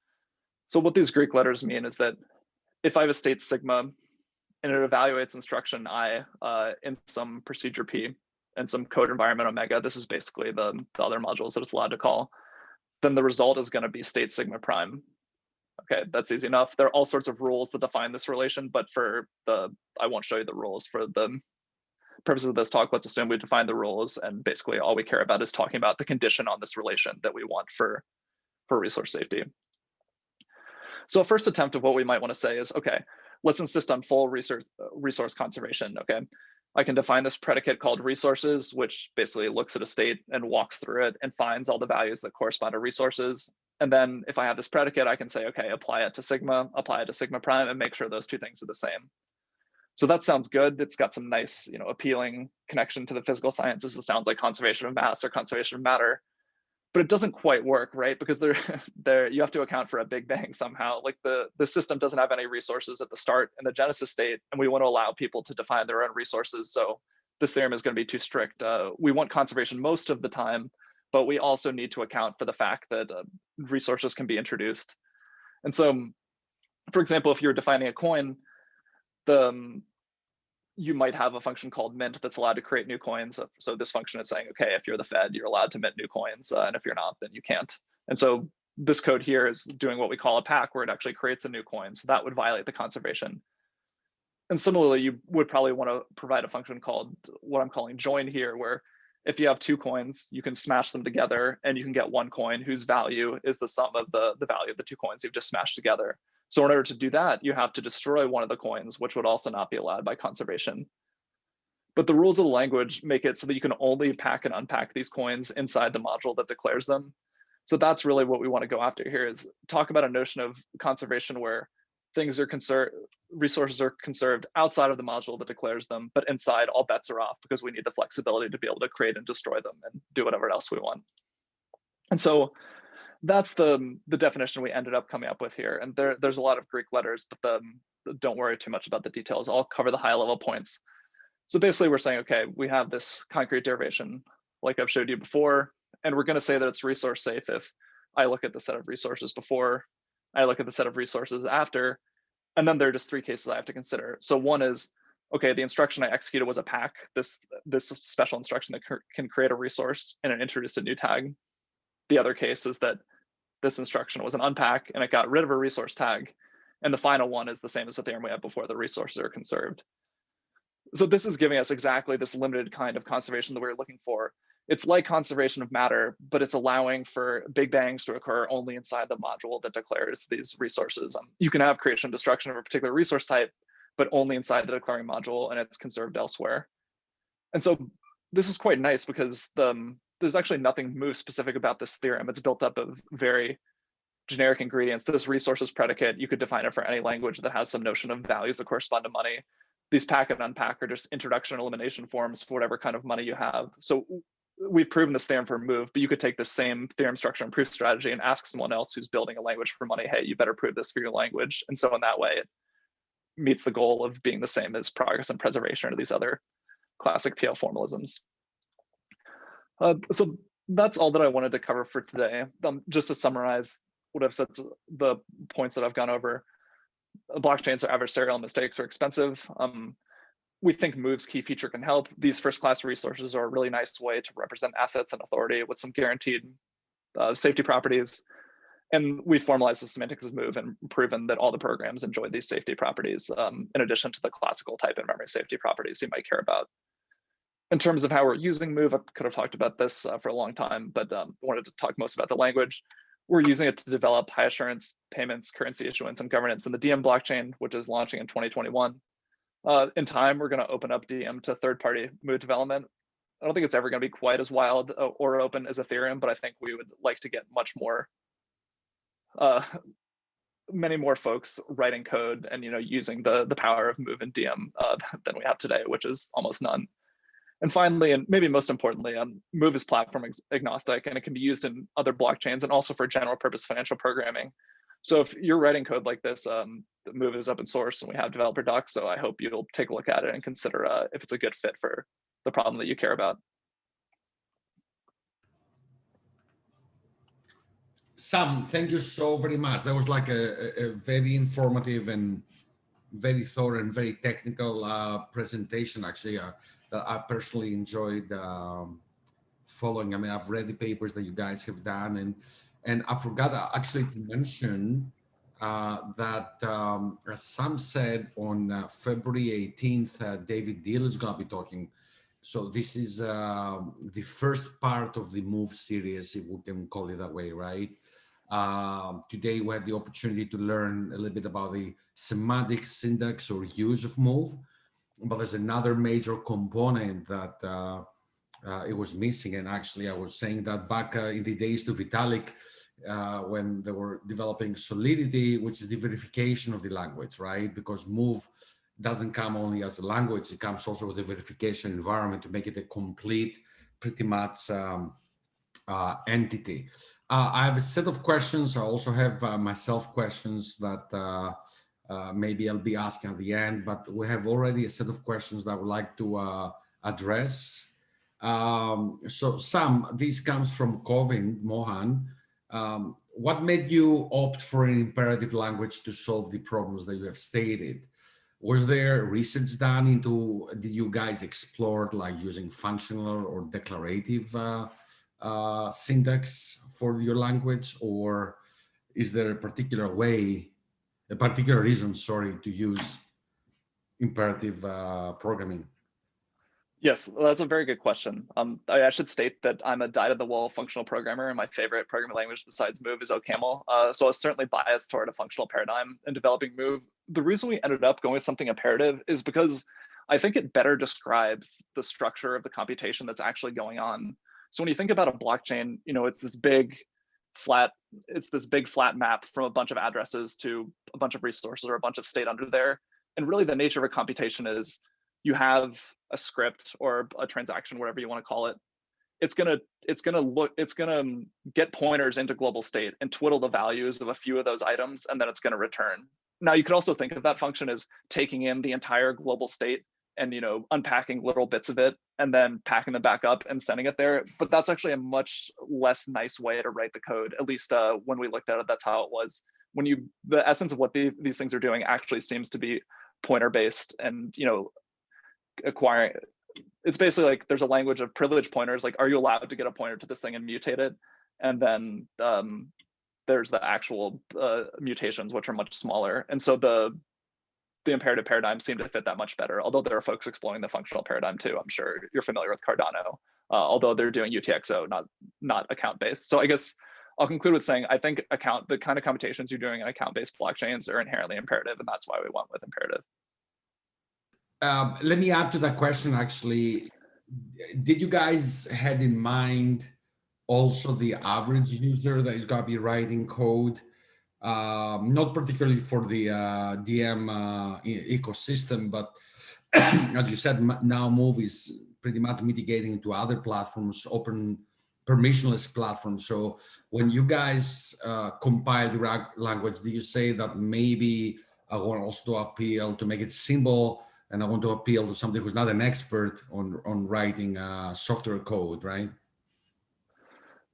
So what these Greek letters mean is that if I have a state sigma and it evaluates instruction I in some procedure P and some code environment omega, this is basically the other modules that it's allowed to call, then the result is going to be state sigma prime. Okay, that's easy enough. There are all sorts of rules that define this relation, but I won't show you the rules. For the purposes of this talk, let's assume we define the rules, and basically all we care about is talking about the condition on this relation that we want for resource safety. So a first attempt of what we might want to say is, okay, let's insist on full resource conservation. Okay, I can define this predicate called resources, which basically looks at a state and walks through it and finds all the values that correspond to resources. And then if I have this predicate, I can say, okay, apply it to sigma prime, and make sure those two things are the same. So that sounds good. It's got some nice, appealing connection to the physical sciences. It sounds like conservation of mass or conservation of matter. But it doesn't quite work, right? Because you have to account for a big bang somehow. Like the system doesn't have any resources at the start in the genesis state, and we want to allow people to define their own resources. So this theorem is going to be too strict. We want conservation most of the time, but we also need to account for the fact that resources can be introduced. And so, for example, if you're defining a coin, you might have a function called mint that's allowed to create new coins. So this function is saying, okay, if you're the Fed, you're allowed to mint new coins, and if you're not, then you can't. And so this code here is doing what we call a pack, where it actually creates a new coin. So that would violate the conservation. And similarly, you would probably want to provide a function called what I'm calling join here, where if you have two coins, you can smash them together and you can get one coin whose value is the sum of the value of the two coins you've just smashed together. So in order to do that, you have to destroy one of the coins, which would also not be allowed by conservation. But the rules of the language make it so that you can only pack and unpack these coins inside the module that declares them. So that's really what we want to go after here, is talk about a notion of conservation where things are conserved, resources are conserved outside of the module that declares them, but inside all bets are off, because we need the flexibility to be able to create and destroy them and do whatever else we want. And so that's the definition we ended up coming up with here. And there's a lot of Greek letters, but don't worry too much about the details. I'll cover the high level points. So basically we're saying, okay, we have this concrete derivation like I've showed you before, and we're going to say that it's resource safe if I look at the set of resources before, I look at the set of resources after, and then there are just three cases I have to consider. So one is, okay, the instruction I executed was a pack, this special instruction that can create a resource and it introduced a new tag. The other case is that this instruction was an unpack and it got rid of a resource tag. And the final one is the same as the theorem we had before, the resources are conserved. So this is giving us exactly this limited kind of conservation that we were looking for. It's like conservation of matter, but it's allowing for big bangs to occur only inside the module that declares these resources. You can have creation and destruction of a particular resource type, but only inside the declaring module, and it's conserved elsewhere. And so this is quite nice because there's actually nothing move specific about this theorem. It's built up of very generic ingredients. This resources predicate, you could define it for any language that has some notion of values that correspond to money. These pack and unpack are just introduction and elimination forms for whatever kind of money you have. So we've proven this theorem for move, but you could take the same theorem structure and proof strategy and ask someone else who's building a language for money, hey, you better prove this for your language. And so in that way, it meets the goal of being the same as progress and preservation or these other classic PL formalisms. So that's all that I wanted to cover for today. Just to summarize what I've said, the points that I've gone over. Blockchains are adversarial, mistakes are expensive. We think Move's key feature can help. These first-class resources are a really nice way to represent assets and authority with some guaranteed safety properties. And we formalized the semantics of Move and proven that all the programs enjoy these safety properties, in addition to the classical type and memory safety properties you might care about. In terms of how we're using Move, I could have talked about this for a long time, but wanted to talk most about the language. We're using it to develop high assurance payments, currency issuance, and governance in the DM blockchain, which is launching in 2021. In time, we're going to open up DM to third-party Move development. I don't think it's ever going to be quite as wild or open as Ethereum, but I think we would like to get much more, many more folks writing code and using the power of Move and DM than we have today, which is almost none. And finally, and maybe most importantly, Move is platform agnostic, and it can be used in other blockchains and also for general purpose financial programming. So if you're writing code like this, the Move is open source and we have developer docs. So I hope you'll take a look at it and consider if it's a good fit for the problem that you care about. Sam, thank you so very much. That was like a very informative and very thorough and very technical presentation, actually, that I personally enjoyed following. I mean, I've read the papers that you guys have done, and I forgot actually to mention that, as Sam said, on February 18th, David Deal is going to be talking. So this is the first part of the Move series, if we can call it that way, right? Today we had the opportunity to learn a little bit about the semantic syntax or use of Move, but there's another major component that it was missing. And actually I was saying that back in the days to Vitalik, when they were developing Solidity, which is the verification of the language, right? Because Move doesn't come only as a language, it comes also with a verification environment to make it a complete, pretty much entity. I have a set of questions. I also have myself questions that maybe I'll be asking at the end, but we have already a set of questions that I would like to address. So Sam, this comes from Kovin Mohan. What made you opt for an imperative language to solve the problems that you have stated? Was there research done into, did you guys explore like using functional or declarative syntax for your language, or is there a particular way, a particular reason, sorry, to use imperative programming? Yes, that's a very good question. I should state that I'm a dyed-in-the-wool functional programmer, and my favorite programming language besides Move is OCaml. So I was certainly biased toward a functional paradigm in developing Move. The reason we ended up going with something imperative is because I think it better describes the structure of the computation that's actually going on. So when you think about a blockchain, it's this big flat map from a bunch of addresses to a bunch of resources or a bunch of state under there. And really the nature of a computation is you have a script or a transaction, whatever you want to call it. It's gonna get pointers into global state and twiddle the values of a few of those items, and then it's gonna return. Now you could also think of that function as taking in the entire global state and unpacking little bits of it and then packing them back up and sending it there. But that's actually a much less nice way to write the code. At least when we looked at it, that's how it was. The essence of what these things are doing actually seems to be pointer based, and acquiring, it's basically like there's a language of privilege pointers, like are you allowed to get a pointer to this thing and mutate it, and then there's the actual mutations, which are much smaller. And so the imperative paradigm seemed to fit that much better, although there are folks exploring the functional paradigm too. I'm sure you're familiar with Cardano, although they're doing UTXO, not account based. So I guess I'll conclude with saying I think the kind of computations you're doing in account-based blockchains are inherently imperative, and that's why we went with imperative. Let me add to that question, actually. Did you guys had in mind also the average user that is going to be writing code? Not particularly for the DM ecosystem, but as you said, now Move is pretty much mitigating to other platforms, open permissionless platforms. So when you guys compile the language, do you say that maybe I want also to appeal to make it simple, and I want to appeal to somebody who's not an expert on writing software code, right?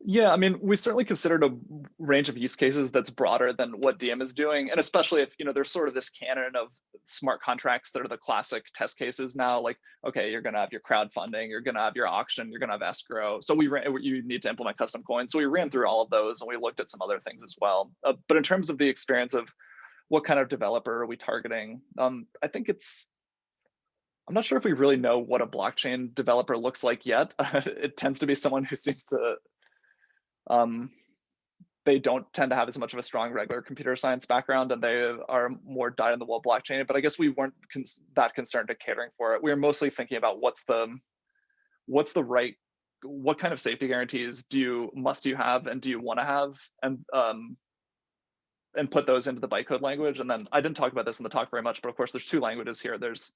Yeah, I mean, we certainly considered a range of use cases that's broader than what DM is doing. And especially if, there's sort of this canon of smart contracts that are the classic test cases now, like, okay, you're going to have your crowdfunding, you're going to have your auction, you're going to have escrow. So you need to implement custom coins. So we ran through all of those and we looked at some other things as well. But in terms of the experience of what kind of developer are we targeting, I think I'm not sure if we really know what a blockchain developer looks like yet. It tends to be someone who seems to, they don't tend to have as much of a strong regular computer science background, and they are more dyed-in-the-wool blockchain. But I guess we weren't that concerned at catering for it. We were mostly thinking about what kind of safety guarantees must you have and do you want to have, and put those into the bytecode language. And then I didn't talk about this in the talk very much, but of course there's two languages here. There's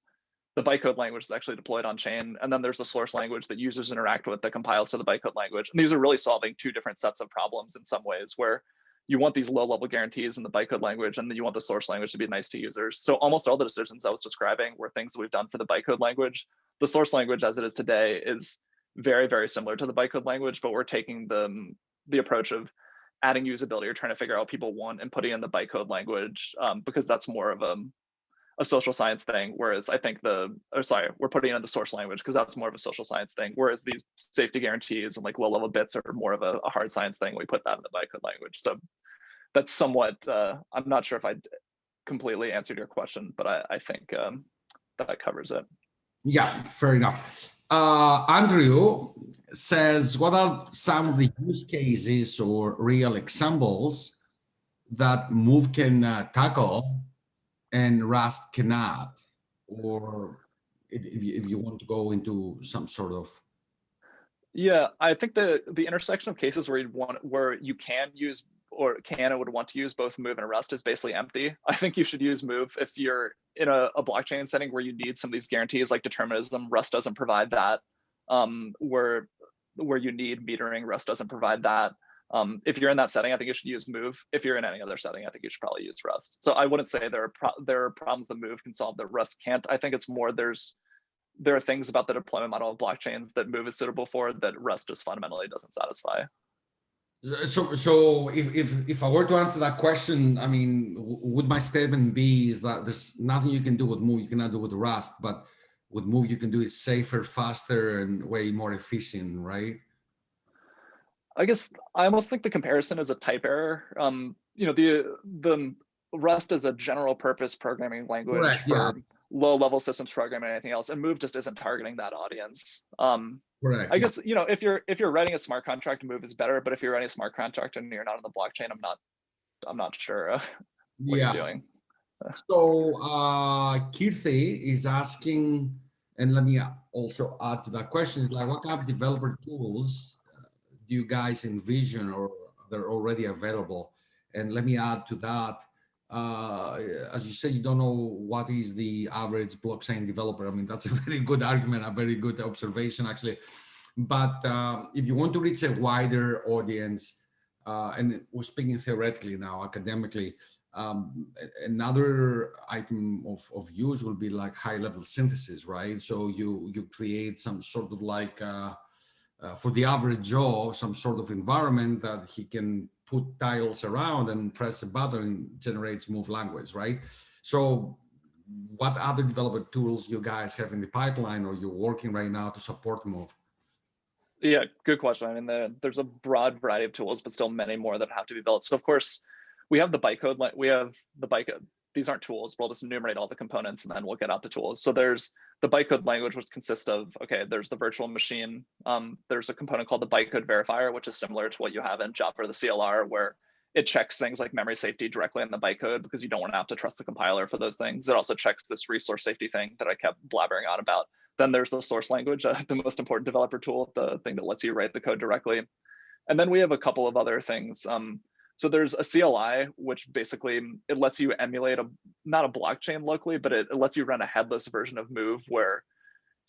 the bytecode language that's actually deployed on chain, and then there's the source language that users interact with that compiles to the bytecode language. And these are really solving two different sets of problems in some ways, where you want these low-level guarantees in the bytecode language, and then you want the source language to be nice to users. So almost all the decisions I was describing were things that we've done for the bytecode language. The source language as it is today is very, very similar to the bytecode language, but we're taking the approach of adding usability or trying to figure out what people want and putting in the bytecode language, because that's more of a social science thing, whereas I think we're putting in the source language because that's more of a social science thing, whereas these safety guarantees and like low-level bits are more of a hard science thing. We put that in the bytecode language. So that's somewhat, I'm not sure if I completely answered your question, but I think that covers it. Yeah, fair enough. Andrew says, what are some of the use cases or real examples that Move can tackle and Rust cannot? Or if you want to go into some sort of. Yeah, I think the intersection of cases where you can use or would want to use both Move and Rust is basically empty. I think you should use Move if you're in a blockchain setting where you need some of these guarantees like determinism. Rust doesn't provide that. Where you need metering, Rust doesn't provide that. If you're in that setting, I think you should use Move. If you're in any other setting, I think you should probably use Rust. So I wouldn't say there are problems that Move can solve that Rust can't. I think it's more there are things about the deployment model of blockchains that Move is suitable for that Rust just fundamentally doesn't satisfy. So if I were to answer that question, I mean, would my statement be is that there's nothing you can do with Move, you cannot do with Rust, but with Move you can do it safer, faster, and way more efficient, right? I guess I almost think the comparison is a type error. The Rust is a general purpose programming language Correct. Yeah. for low level systems programming and anything else, and Move just isn't targeting that audience. Correct. I Yeah. guess if you're writing a smart contract, Move is better. But if you're writing a smart contract and you're not on the blockchain, I'm not sure what you're Yeah. doing. So Kirthi is asking, and let me also add to that question, is like, what kind of developer tools do you guys envision or they're already available? And let me add to that, as you said, you don't know what is the average blockchain developer. I mean, that's a very good argument, a very good observation, actually. But if you want to reach a wider audience, and we're speaking theoretically now, academically, another item of use will be like high level synthesis, right? So you create some sort of like for the average Joe, some sort of environment that he can put tiles around and press a button and generates Move language, right? So what other developer tools you guys have in the pipeline or you're working right now to support Move? Yeah, good question. I mean, there's a broad variety of tools, but still many more that have to be built. So of course, we have the bytecode. We have the bytecode. These aren't tools. We'll just enumerate all the components and then we'll get out the tools. So there's the bytecode language, which consists of, okay, there's the virtual machine. There's a component called the bytecode verifier, which is similar to what you have in Java or the CLR, where it checks things like memory safety directly in the bytecode because you don't want to have to trust the compiler for those things. It also checks this resource safety thing that I kept blabbering on about. Then there's the source language, the most important developer tool, the thing that lets you write the code directly. And then we have a couple of other things. So there's a CLI, which basically it lets you emulate not a blockchain locally, but it lets you run a headless version of Move where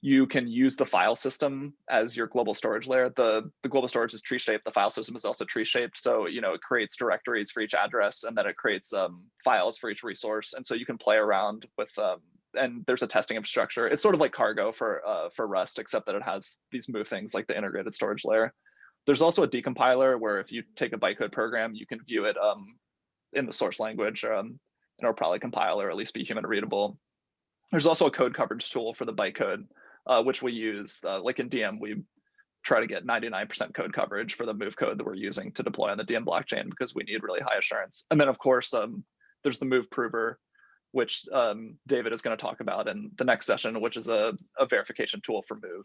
you can use the file system as your global storage layer. The global storage is tree shaped. The file system is also tree shaped. So, it creates directories for each address and then it creates files for each resource. And so you can play around with, and there's a testing infrastructure. It's sort of like Cargo for Rust, except that it has these Move things like the integrated storage layer. There's also a decompiler where if you take a bytecode program, you can view it in the source language, and it'll probably compile or at least be human readable. There's also a code coverage tool for the bytecode, which we use, like in DM, we try to get 99% code coverage for the Move code that we're using to deploy on the DM blockchain because we need really high assurance. And then of course, there's the Move prover, which David is going to talk about in the next session, which is a verification tool for Move.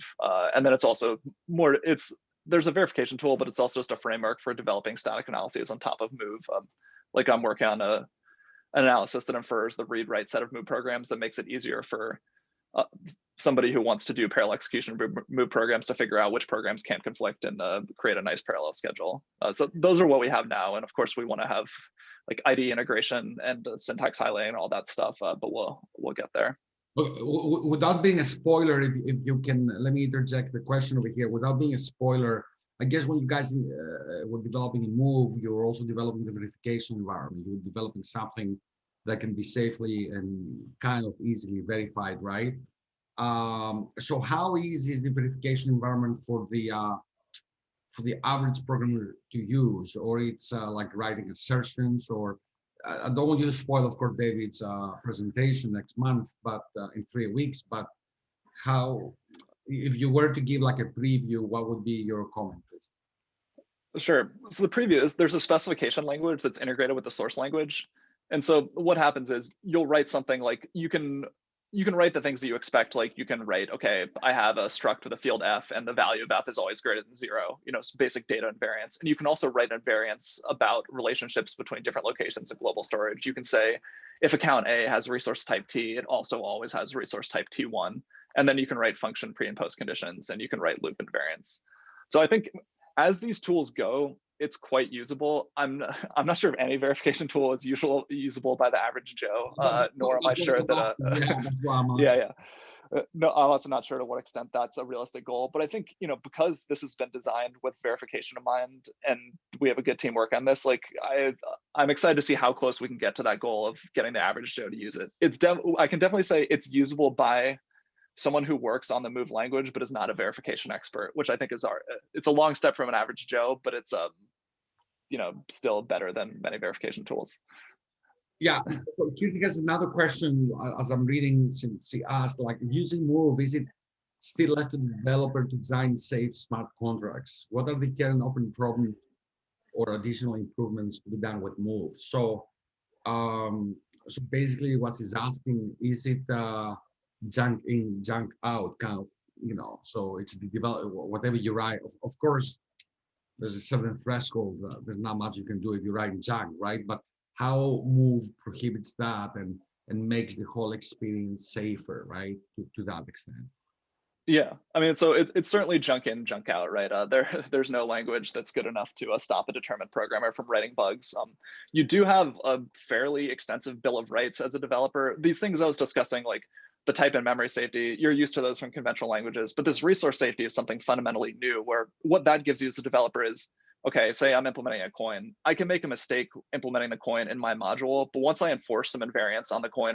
And then it's also there's a verification tool, but it's also just a framework for developing static analyses on top of Move. Like I'm working on an analysis that infers the read-write set of Move programs that makes it easier for somebody who wants to do parallel execution Move programs to figure out which programs can't conflict and create a nice parallel schedule. So those are what we have now. And of course, we want to have like IDE integration and syntax highlighting and all that stuff, but we'll get there. Without being a spoiler, if you can, let me interject the question over here. Without being a spoiler, I guess when you guys were developing a Move, you were also developing the verification environment. You were developing something that can be safely and kind of easily verified, right? So how easy is the verification environment for the average programmer to use, or it's like writing assertions, or I don't want you to spoil, of course, David's presentation next month, but in 3 weeks, but how, if you were to give like a preview, what would be your comment, please? Sure. So the preview is there's a specification language that's integrated with the source language. And so what happens is you'll write something like you can write the things that you expect. Like you can write, okay, I have a struct with a field f and the value of f is always greater than 0, basic data invariance. And you can also write invariance about relationships between different locations of global storage. You can say if account A has resource type T, it also always has resource type T1. And then you can write function pre and post conditions and you can write loop invariance. So I think as these tools go, it's quite usable. I'm not sure if any verification tool is usable by the average Joe, nor am I sure that. Yeah. No, I'm also not sure to what extent that's a realistic goal. But I think because this has been designed with verification in mind, and we have a good team work on this, like I'm excited to see how close we can get to that goal of getting the average Joe to use it. I can definitely say it's usable by someone who works on the Move language but is not a verification expert, which I think is it's a long step from an average Joe, but still better than many verification tools. Yeah, so Kirti has another question as I'm reading, since he asked, like, using Move, is it still left to the developer to design safe smart contracts? What are the current open problems or additional improvements to be done with Move? So, so basically what he's asking, is it junk in, junk out kind of, so it's the developer, whatever you write, of course, there's a certain threshold. There's not much you can do if you write in junk, right? But how Move prohibits that and makes the whole experience safer, right? To that extent. Yeah, I mean, so it's certainly junk in, junk out, right? There's no language that's good enough to stop a determined programmer from writing bugs. You do have a fairly extensive bill of rights as a developer. These things I was discussing, like the type and memory safety, you're used to those from conventional languages, but this resource safety is something fundamentally new, where what that gives you as a developer is, okay, say I'm implementing a coin. I can make a mistake implementing the coin in my module, but once I enforce some invariance on the coin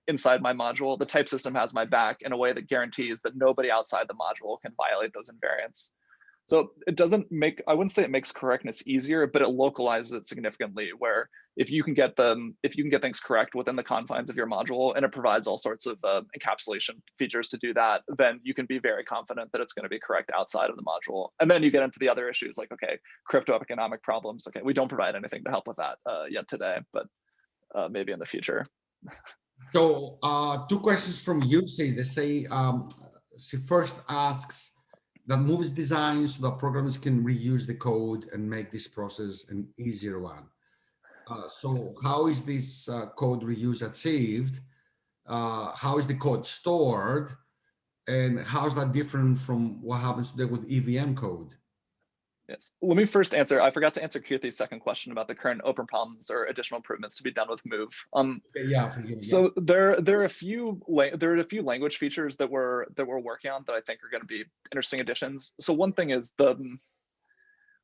inside my module, the type system has my back in a way that guarantees that nobody outside the module can violate those invariants. So it doesn't make, I wouldn't say it makes correctness easier, but it localizes it significantly, where if you can get things correct within the confines of your module, and it provides all sorts of encapsulation features to do that, then you can be very confident that it's going to be correct outside of the module. And then you get into the other issues like, okay, crypto economic problems. Okay, we don't provide anything to help with that yet today, but maybe in the future. So two questions from Yusei. They say, she first asks that Move is designed so that programmers can reuse the code and make this process an easier one. So how is this code reuse achieved? How is the code stored? And how is that different from what happens today with EVM code? Yes. Let me first answer. I forgot to answer Kirti's second question about the current open problems or additional improvements to be done with Move. Yeah, forgive me. So there are a few language features that we're working on that I think are going to be interesting additions. So one thing is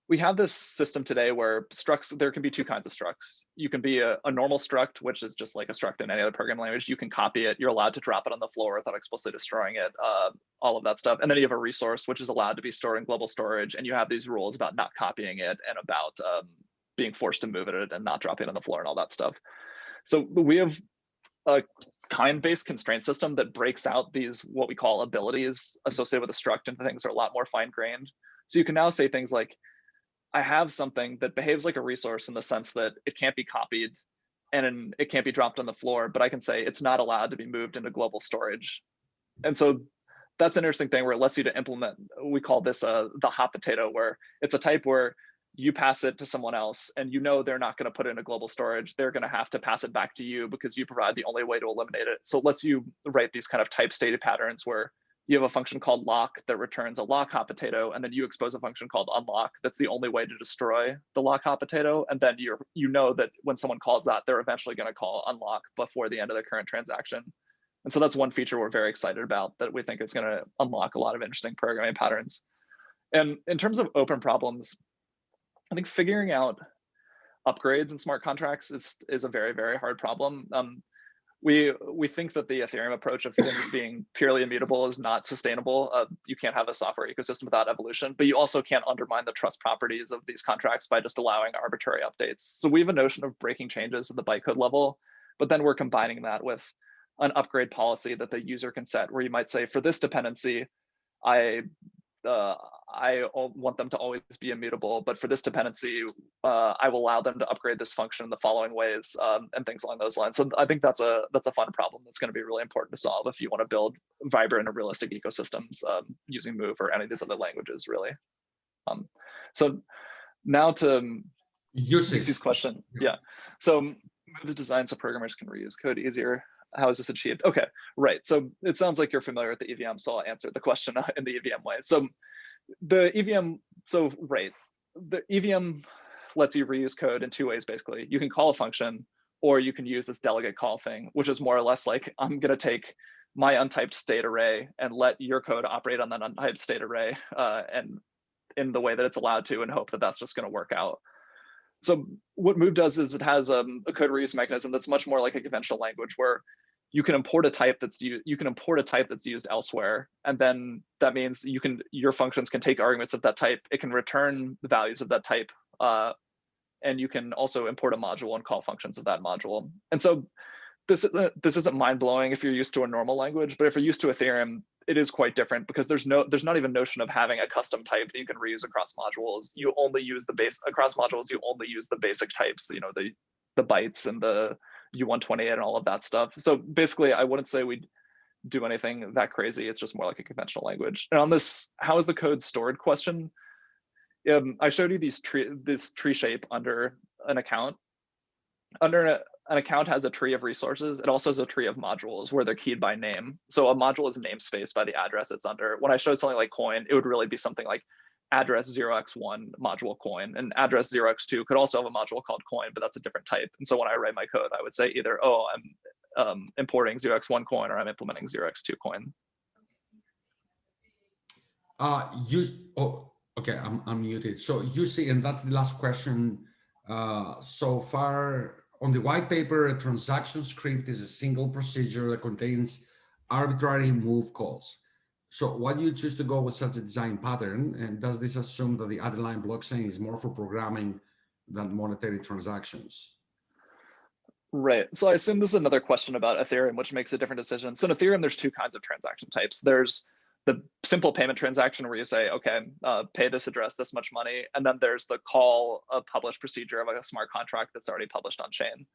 we have this system today where structs, there can be two kinds of structs. You can be a normal struct, which is just like a struct in any other programming language. You can copy it. You're allowed to drop it on the floor without explicitly destroying it, all of that stuff. And then you have a resource, which is allowed to be stored in global storage. And you have these rules about not copying it and about being forced to move it and not dropping it on the floor and all that stuff. So we have a kind-based constraint system that breaks out these, what we call abilities associated with a struct, into things that are a lot more fine-grained. So you can now say things like, I have something that behaves like a resource in the sense that it can't be copied and it can't be dropped on the floor, but I can say it's not allowed to be moved into global storage. And so that's an interesting thing where it lets you to implement, we call this the hot potato, where it's a type where you pass it to someone else and they're not going to put it into global storage. They're going to have to pass it back to you because you provide the only way to eliminate it. So it lets you write these kind of type stated patterns where you have a function called lock that returns a lock hot potato, and then you expose a function called unlock that's the only way to destroy the lock hot potato. And then you know that when someone calls that, they're eventually going to call unlock before the end of the current transaction. And so that's one feature we're very excited about that we think is going to unlock a lot of interesting programming patterns. And in terms of open problems, I think figuring out upgrades in smart contracts is a very, very hard problem. We think that the Ethereum approach of things being purely immutable is not sustainable. You can't have a software ecosystem without evolution, but you also can't undermine the trust properties of these contracts by just allowing arbitrary updates. So we have a notion of breaking changes at the bytecode level, but then we're combining that with an upgrade policy that the user can set, where you might say, for this dependency, I want them to always be immutable, but for this dependency, I will allow them to upgrade this function in the following ways, and things along those lines. So I think that's a fun problem that's going to be really important to solve if you want to build vibrant and realistic ecosystems using Move or any of these other languages, really. So now to Lucy's question. Yeah. So Move is designed so programmers can reuse code easier. How is this achieved? Okay, right. So it sounds like you're familiar with the EVM, so I'll answer the question in the EVM way. So the EVM, the EVM lets you reuse code in two ways, basically. You can call a function, or you can use this delegate call thing, which is more or less like, I'm gonna take my untyped state array and let your code operate on that untyped state array and in the way that it's allowed to, and hope that that's just gonna work out. So what Move does is it has a code reuse mechanism that's much more like a conventional language, where you can import a type that's used elsewhere, and then that means your functions can take arguments of that type. It can return the values of that type and you can also import a module and call functions of that module. And so this isn't mind-blowing if you're used to a normal language, but if you're used to Ethereum, it is quite different because there's not even notion of having a custom type that you can reuse across modules. You only use the base across modules. You only use the basic types, you know, the bytes and the U128 and all of that stuff. So basically, I wouldn't say we do anything that crazy. It's just more like a conventional language. And on this, how is the code stored question, I showed you this tree shape under an account. Under an account has a tree of resources. It also has a tree of modules where they're keyed by name. So a module is namespace by the address it's under. When I showed something like coin, it would really be something like address 0x1 module coin, and address 0x2 could also have a module called coin, but that's a different type. And so when I write my code, I would say either, oh, I'm importing 0x1 coin, or I'm implementing 0x2 coin. Okay, I'm muted. So you see, and that's the last question so far. On the white paper, a transaction script is a single procedure that contains arbitrary move calls. So why do you choose to go with such a design pattern? And does this assume that the underlying blockchain is more for programming than monetary transactions? Right. So I assume this is another question about Ethereum, which makes a different decision. So in Ethereum, there's two kinds of transaction types. There's the simple payment transaction where you say, okay, pay this address this much money. And then there's the call a publish procedure of a smart contract that's already published on chain.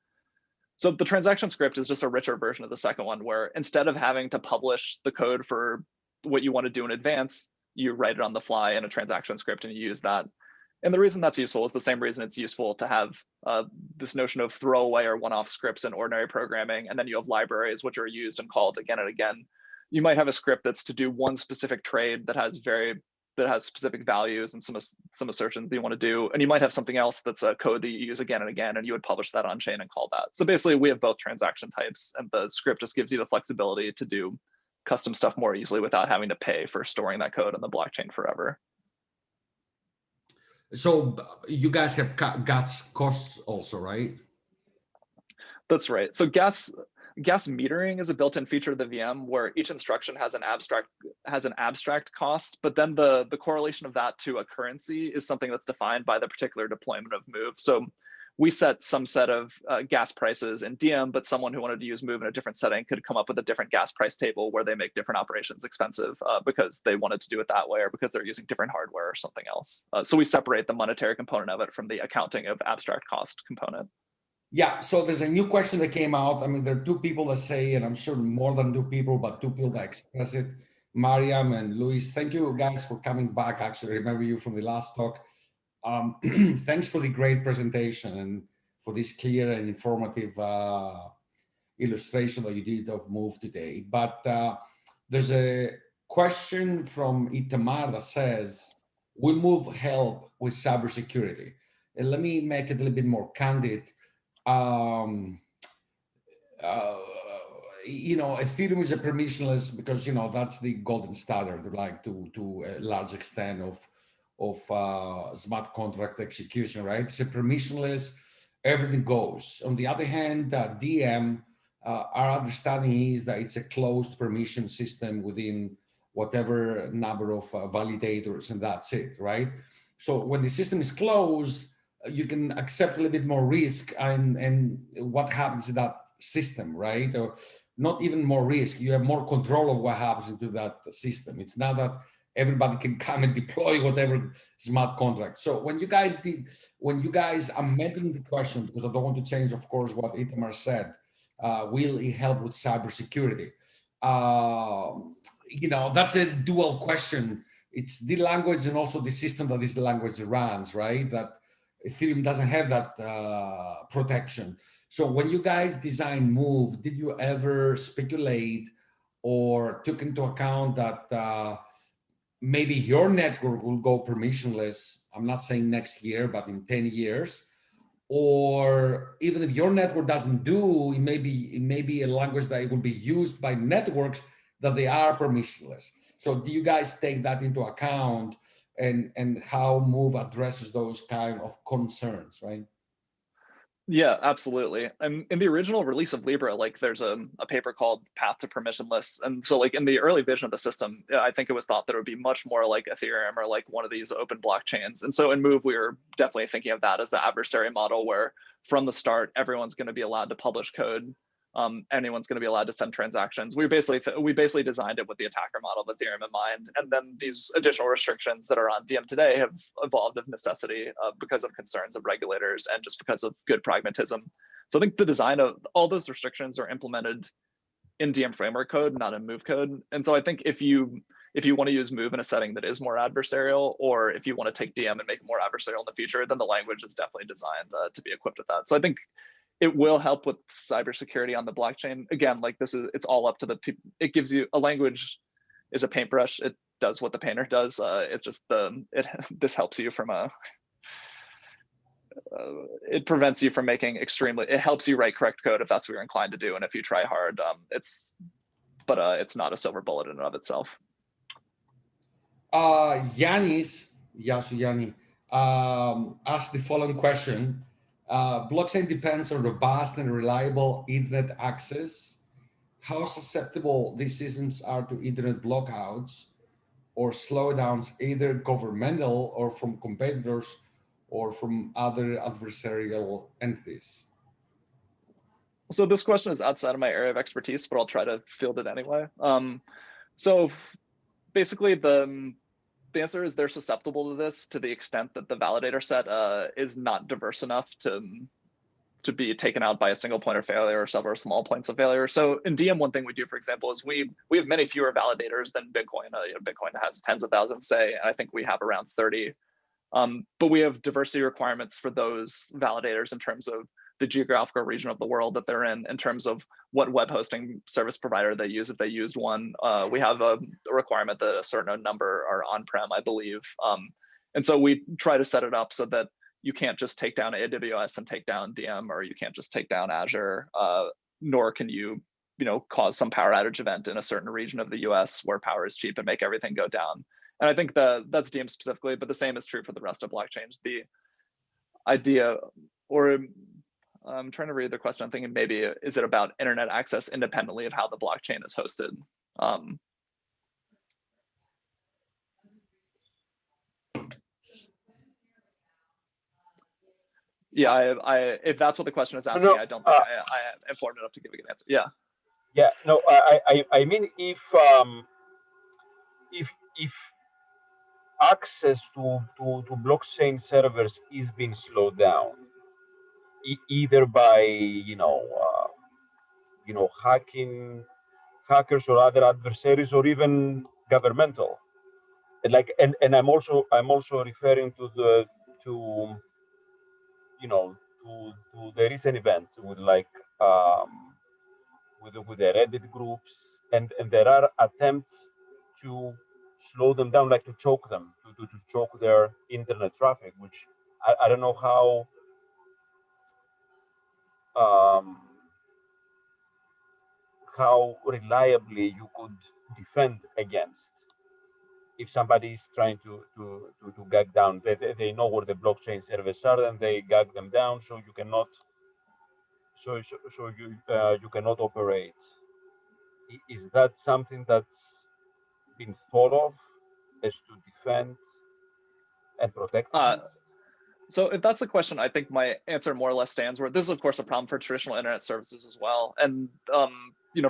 So the transaction script is just a richer version of the second one, where instead of having to publish the code for what you want to do in advance, you write it on the fly in a transaction script and you use that. And the reason that's useful is the same reason it's useful to have this notion of throwaway or one-off scripts in ordinary programming, and then you have libraries which are used and called again and again. You might have a script that's to do one specific trade that has specific values and some assertions that you want to do, and you might have something else that's a code that you use again and again, and you would publish that on chain and call that. So basically, we have both transaction types, and the script just gives you the flexibility to do custom stuff more easily without having to pay for storing that code on the blockchain forever. So you guys have gas costs also, right? That's right. So gas metering is a built-in feature of the VM where each instruction has an abstract cost, but then the correlation of that to a currency is something that's defined by the particular deployment of Move. So we set some set of gas prices in DM, but someone who wanted to use Move in a different setting could come up with a different gas price table where they make different operations expensive because they wanted to do it that way, or because they're using different hardware or something else. So we separate the monetary component of it from the accounting of abstract cost component. Yeah, so there's a new question that came out. I mean, there are two people that say, and I'm sure more than two people, but two people that express it, Mariam and Luis. Thank you guys for coming back. Actually, I remember you from the last talk. Thanks for the great presentation and for this clear and informative illustration that you did of Move today. But there's a question from Itamar that says, will Move help with cybersecurity? And let me make it a little bit more candid. You know, Ethereum is a permissionless because, you know, that's the golden standard, like to a large extent of smart contract execution, right? It's a permissionless, everything goes. On the other hand, DM, our understanding is that it's a closed permission system within whatever number of validators, and that's it, right? So when the system is closed, you can accept a little bit more risk and what happens in that system, right? Or not even more risk, you have more control of what happens into that system. It's not that everybody can come and deploy whatever smart contract. So when you guys amending the question, because I don't want to change, of course, what Itamar said, will it help with cybersecurity? You know, that's a dual question. It's the language and also the system that this language runs, right? That Ethereum doesn't have that protection. So when you guys design Move, did you ever speculate or took into account that maybe your network will go permissionless? I'm not saying next year, but in 10 years. Or even if your network doesn't do, it may be a language that it will be used by networks that they are permissionless. So do you guys take that into account and how Move addresses those kind of concerns, right? Yeah, absolutely. And in the original release of Libra, like there's a paper called Path to Permissionless. And so like in the early vision of the system, I think it was thought that it would be much more like Ethereum or like one of these open blockchains. And so in Move, we were definitely thinking of that as the adversary model where from the start, everyone's going to be allowed to publish code. Anyone's going to be allowed to send transactions. We basically designed it with the attacker model of Ethereum in mind, and then these additional restrictions that are on DM today have evolved of necessity because of concerns of regulators and just because of good pragmatism. So I think the design of all those restrictions are implemented in DM framework code, not in Move code. And so I think if you want to use Move in a setting that is more adversarial, or if you want to take DM and make it more adversarial in the future, then the language is definitely designed to be equipped with that. So I think it will help with cybersecurity on the blockchain. Again, like it's all up to the people. It gives you a language is a paintbrush. It does what the painter does. It's just this helps you from it prevents you from making it helps you write correct code if that's what you're inclined to do. And if you try hard, it's not a silver bullet in and of itself. Yanni, asked the following question. Blockchain depends on robust and reliable internet access. How susceptible these systems are to internet blockouts or slowdowns, either governmental or from competitors or from other adversarial entities? So this question is outside of my area of expertise, but I'll try to field it anyway. So basically the answer is they're susceptible to this to the extent that the validator set is not diverse enough to be taken out by a single point of failure or several small points of failure. So in DM, one thing we do, for example, is we have many fewer validators than Bitcoin. Bitcoin has tens of thousands, say, and I think we have around 30. But we have diversity requirements for those validators in terms of the geographical region of the world that they're in terms of what web hosting service provider they use, if they used one. We have a requirement that a certain number are on-prem, I believe. And so we try to set it up so that you can't just take down AWS and take down DM, or you can't just take down Azure, nor can you cause some power outage event in a certain region of the US where power is cheap and make everything go down. And I think that's DM specifically, but the same is true for the rest of blockchains. The idea, or I'm trying to read the question, I'm thinking maybe, is it about internet access independently of how the blockchain is hosted? Yeah, if that's what the question is asking, I don't think I am informed enough to give a good answer. Yeah. Yeah, no, I mean, if access to blockchain servers is being slowed down, either by hackers or other adversaries, or even governmental, and I'm also referring to the recent events with with the Reddit groups, and there are attempts to slow them down, like to choke them, to choke their internet traffic, which I don't know how reliably you could defend against if somebody is trying to gag down. They know where the blockchain servers are, and they gag them down, so you cannot you cannot operate. Is that something that's been thought of as to defend and protect against? So if that's the question, I think my answer more or less stands where this is, of course, a problem for traditional internet services as well. And,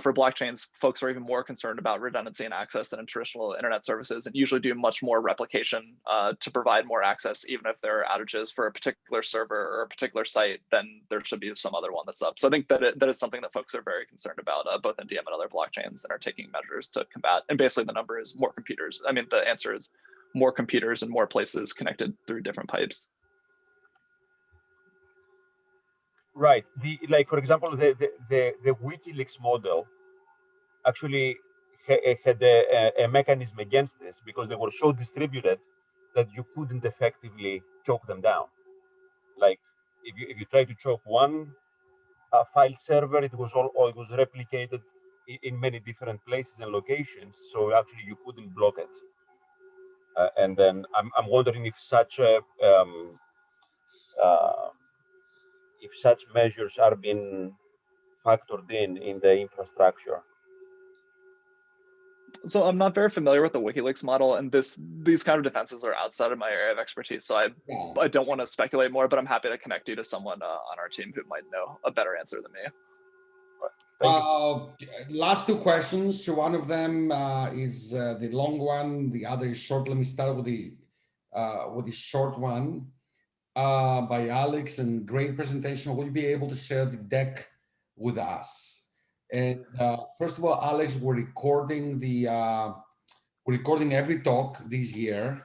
for blockchains, folks are even more concerned about redundancy and access than in traditional internet services, and usually do much more replication to provide more access, even if there are outages for a particular server or a particular site, then there should be some other one that's up. So I think that is something that folks are very concerned about, both in DM and other blockchains, and are taking measures to combat. And basically the number is more computers. I mean, the answer is more computers and more places connected through different pipes. Right. For example, the WikiLeaks model actually had a mechanism against this, because they were so distributed that you couldn't effectively choke them down. Like if you try to choke one file server, it was replicated in many different places and locations, so actually you couldn't block it. And then I'm wondering if such a if such measures are being factored in the infrastructure. So I'm not very familiar with the WikiLeaks model, and these kind of defenses are outside of my area of expertise. So I don't want to speculate more, but I'm happy to connect you to someone on our team who might know a better answer than me. Last two questions. So one of them is the long one. The other is short. Let me start with the short one by Alex. And great presentation. Will you be able to share the deck with us? And first of all, Alex, we're recording every talk this year.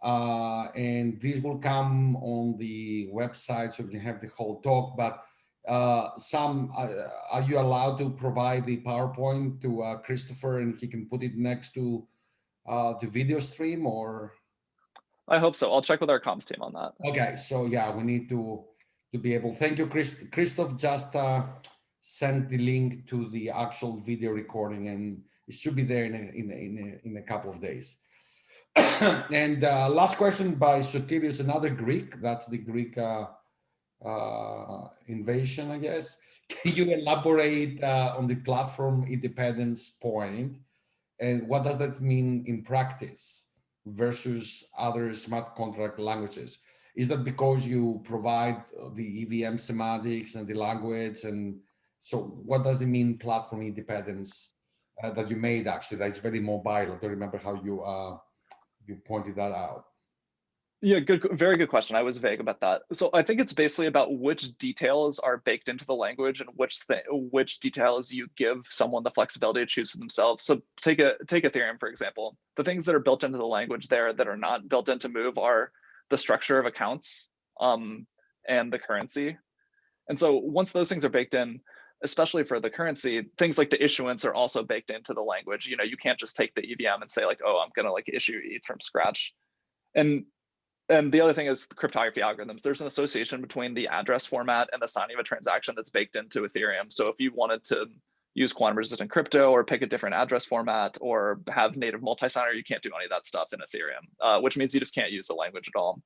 And this will come on the website so you can have the whole talk. But are you allowed to provide the PowerPoint to Christopher and he can put it next to the video stream, or? I hope so. I'll check with our comms team on that. Okay, so yeah, we need to be able. Thank you, Christoph just sent the link to the actual video recording, and it should be there in a couple of days. And last question by Sotirios, another Greek. That's the Greek invasion, I guess. Can you elaborate on the platform independence point, and what does that mean in practice versus other smart contract languages? Is that because you provide the EVM semantics and the language? And so what does it mean, platform independence, that you made actually? That's very mobile. I don't remember how you pointed that out. Yeah, very good question. I was vague about that. So I think it's basically about which details are baked into the language and which details you give someone the flexibility to choose for themselves. So take Ethereum, for example. The things that are built into the language there that are not built into Move are the structure of accounts and the currency. And so once those things are baked in, especially for the currency, things like the issuance are also baked into the language. You know, you can't just take the EVM and say like, oh, I'm gonna like issue ETH from scratch. And the other thing is cryptography algorithms. There's an association between the address format and the signing of a transaction that's baked into Ethereum. So if you wanted to use quantum resistant crypto or pick a different address format or have native multi-signer, you can't do any of that stuff in Ethereum, which means you just can't use the language at all.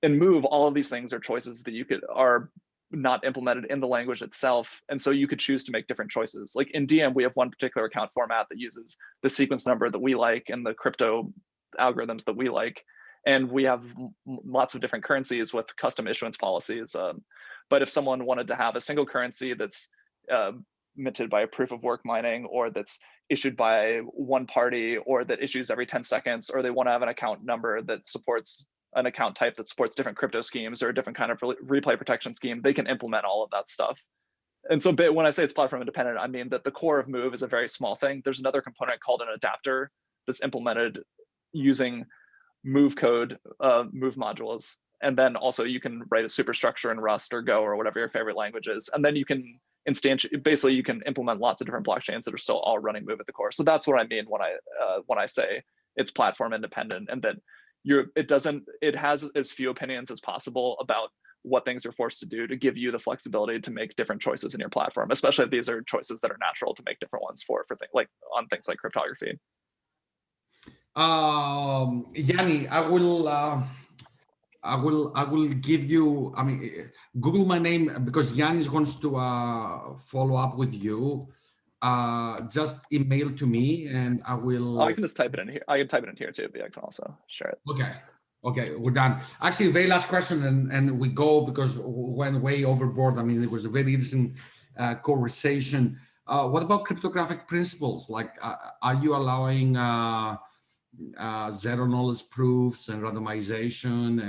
In Move, all of these things are choices that are not implemented in the language itself. And so you could choose to make different choices. Like in DM, we have one particular account format that uses the sequence number that we like and the crypto algorithms that we like. And we have lots of different currencies with custom issuance policies. But if someone wanted to have a single currency that's minted by a proof of work mining, or that's issued by one party, or that issues every 10 seconds, or they want to have an account number that supports an account type that supports different crypto schemes or a different kind of replay protection scheme, they can implement all of that stuff. And so when I say it's platform independent, I mean that the core of Move is a very small thing. There's another component called an adapter that's implemented using Move code, Move modules. And then also you can write a superstructure in Rust or Go or whatever your favorite language is. And then you can basically you can implement lots of different blockchains that are still all running Move at the core. So that's what I mean when I say it's platform independent, and that it has as few opinions as possible about what things are forced to do to give you the flexibility to make different choices in your platform, especially if these are choices that are natural to make different ones for things like on things like cryptography. Yanni, I will give you, I mean, Google my name, because Yannis wants to follow up with you. Just email to me and I will. Oh, I can just type it in here. I can type it in here too, but I can also share it. Okay, we're done. Actually, very last question, and we go because we went way overboard. I mean, it was a very interesting conversation. What about cryptographic principles? Like, are you allowing zero knowledge proofs and randomization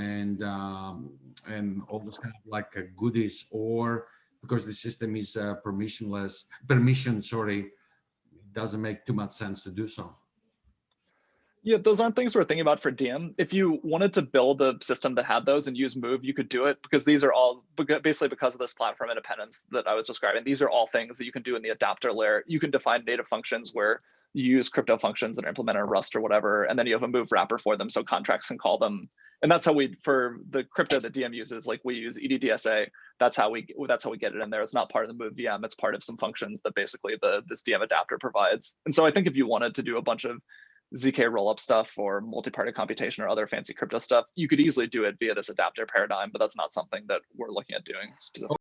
and all those kind of like goodies, or because the system is permission, it doesn't make too much sense to do so? Yeah, those aren't things we're thinking about for DM. If you wanted to build a system that had those and use Move, you could do it, because these are all basically because of this platform independence that I was describing. These are all things that you can do in the adapter layer. You can define native functions where you use crypto functions that are implemented in Rust or whatever, and then you have a Move wrapper for them so contracts can call them. And that's how for the crypto that DM uses, like we use EDDSA, that's how we get it in there. It's not part of the Move VM, it's part of some functions that basically this DM adapter provides. And so I think if you wanted to do a bunch of ZK rollup stuff or multi-party computation or other fancy crypto stuff, you could easily do it via this adapter paradigm, but that's not something that we're looking at doing specifically.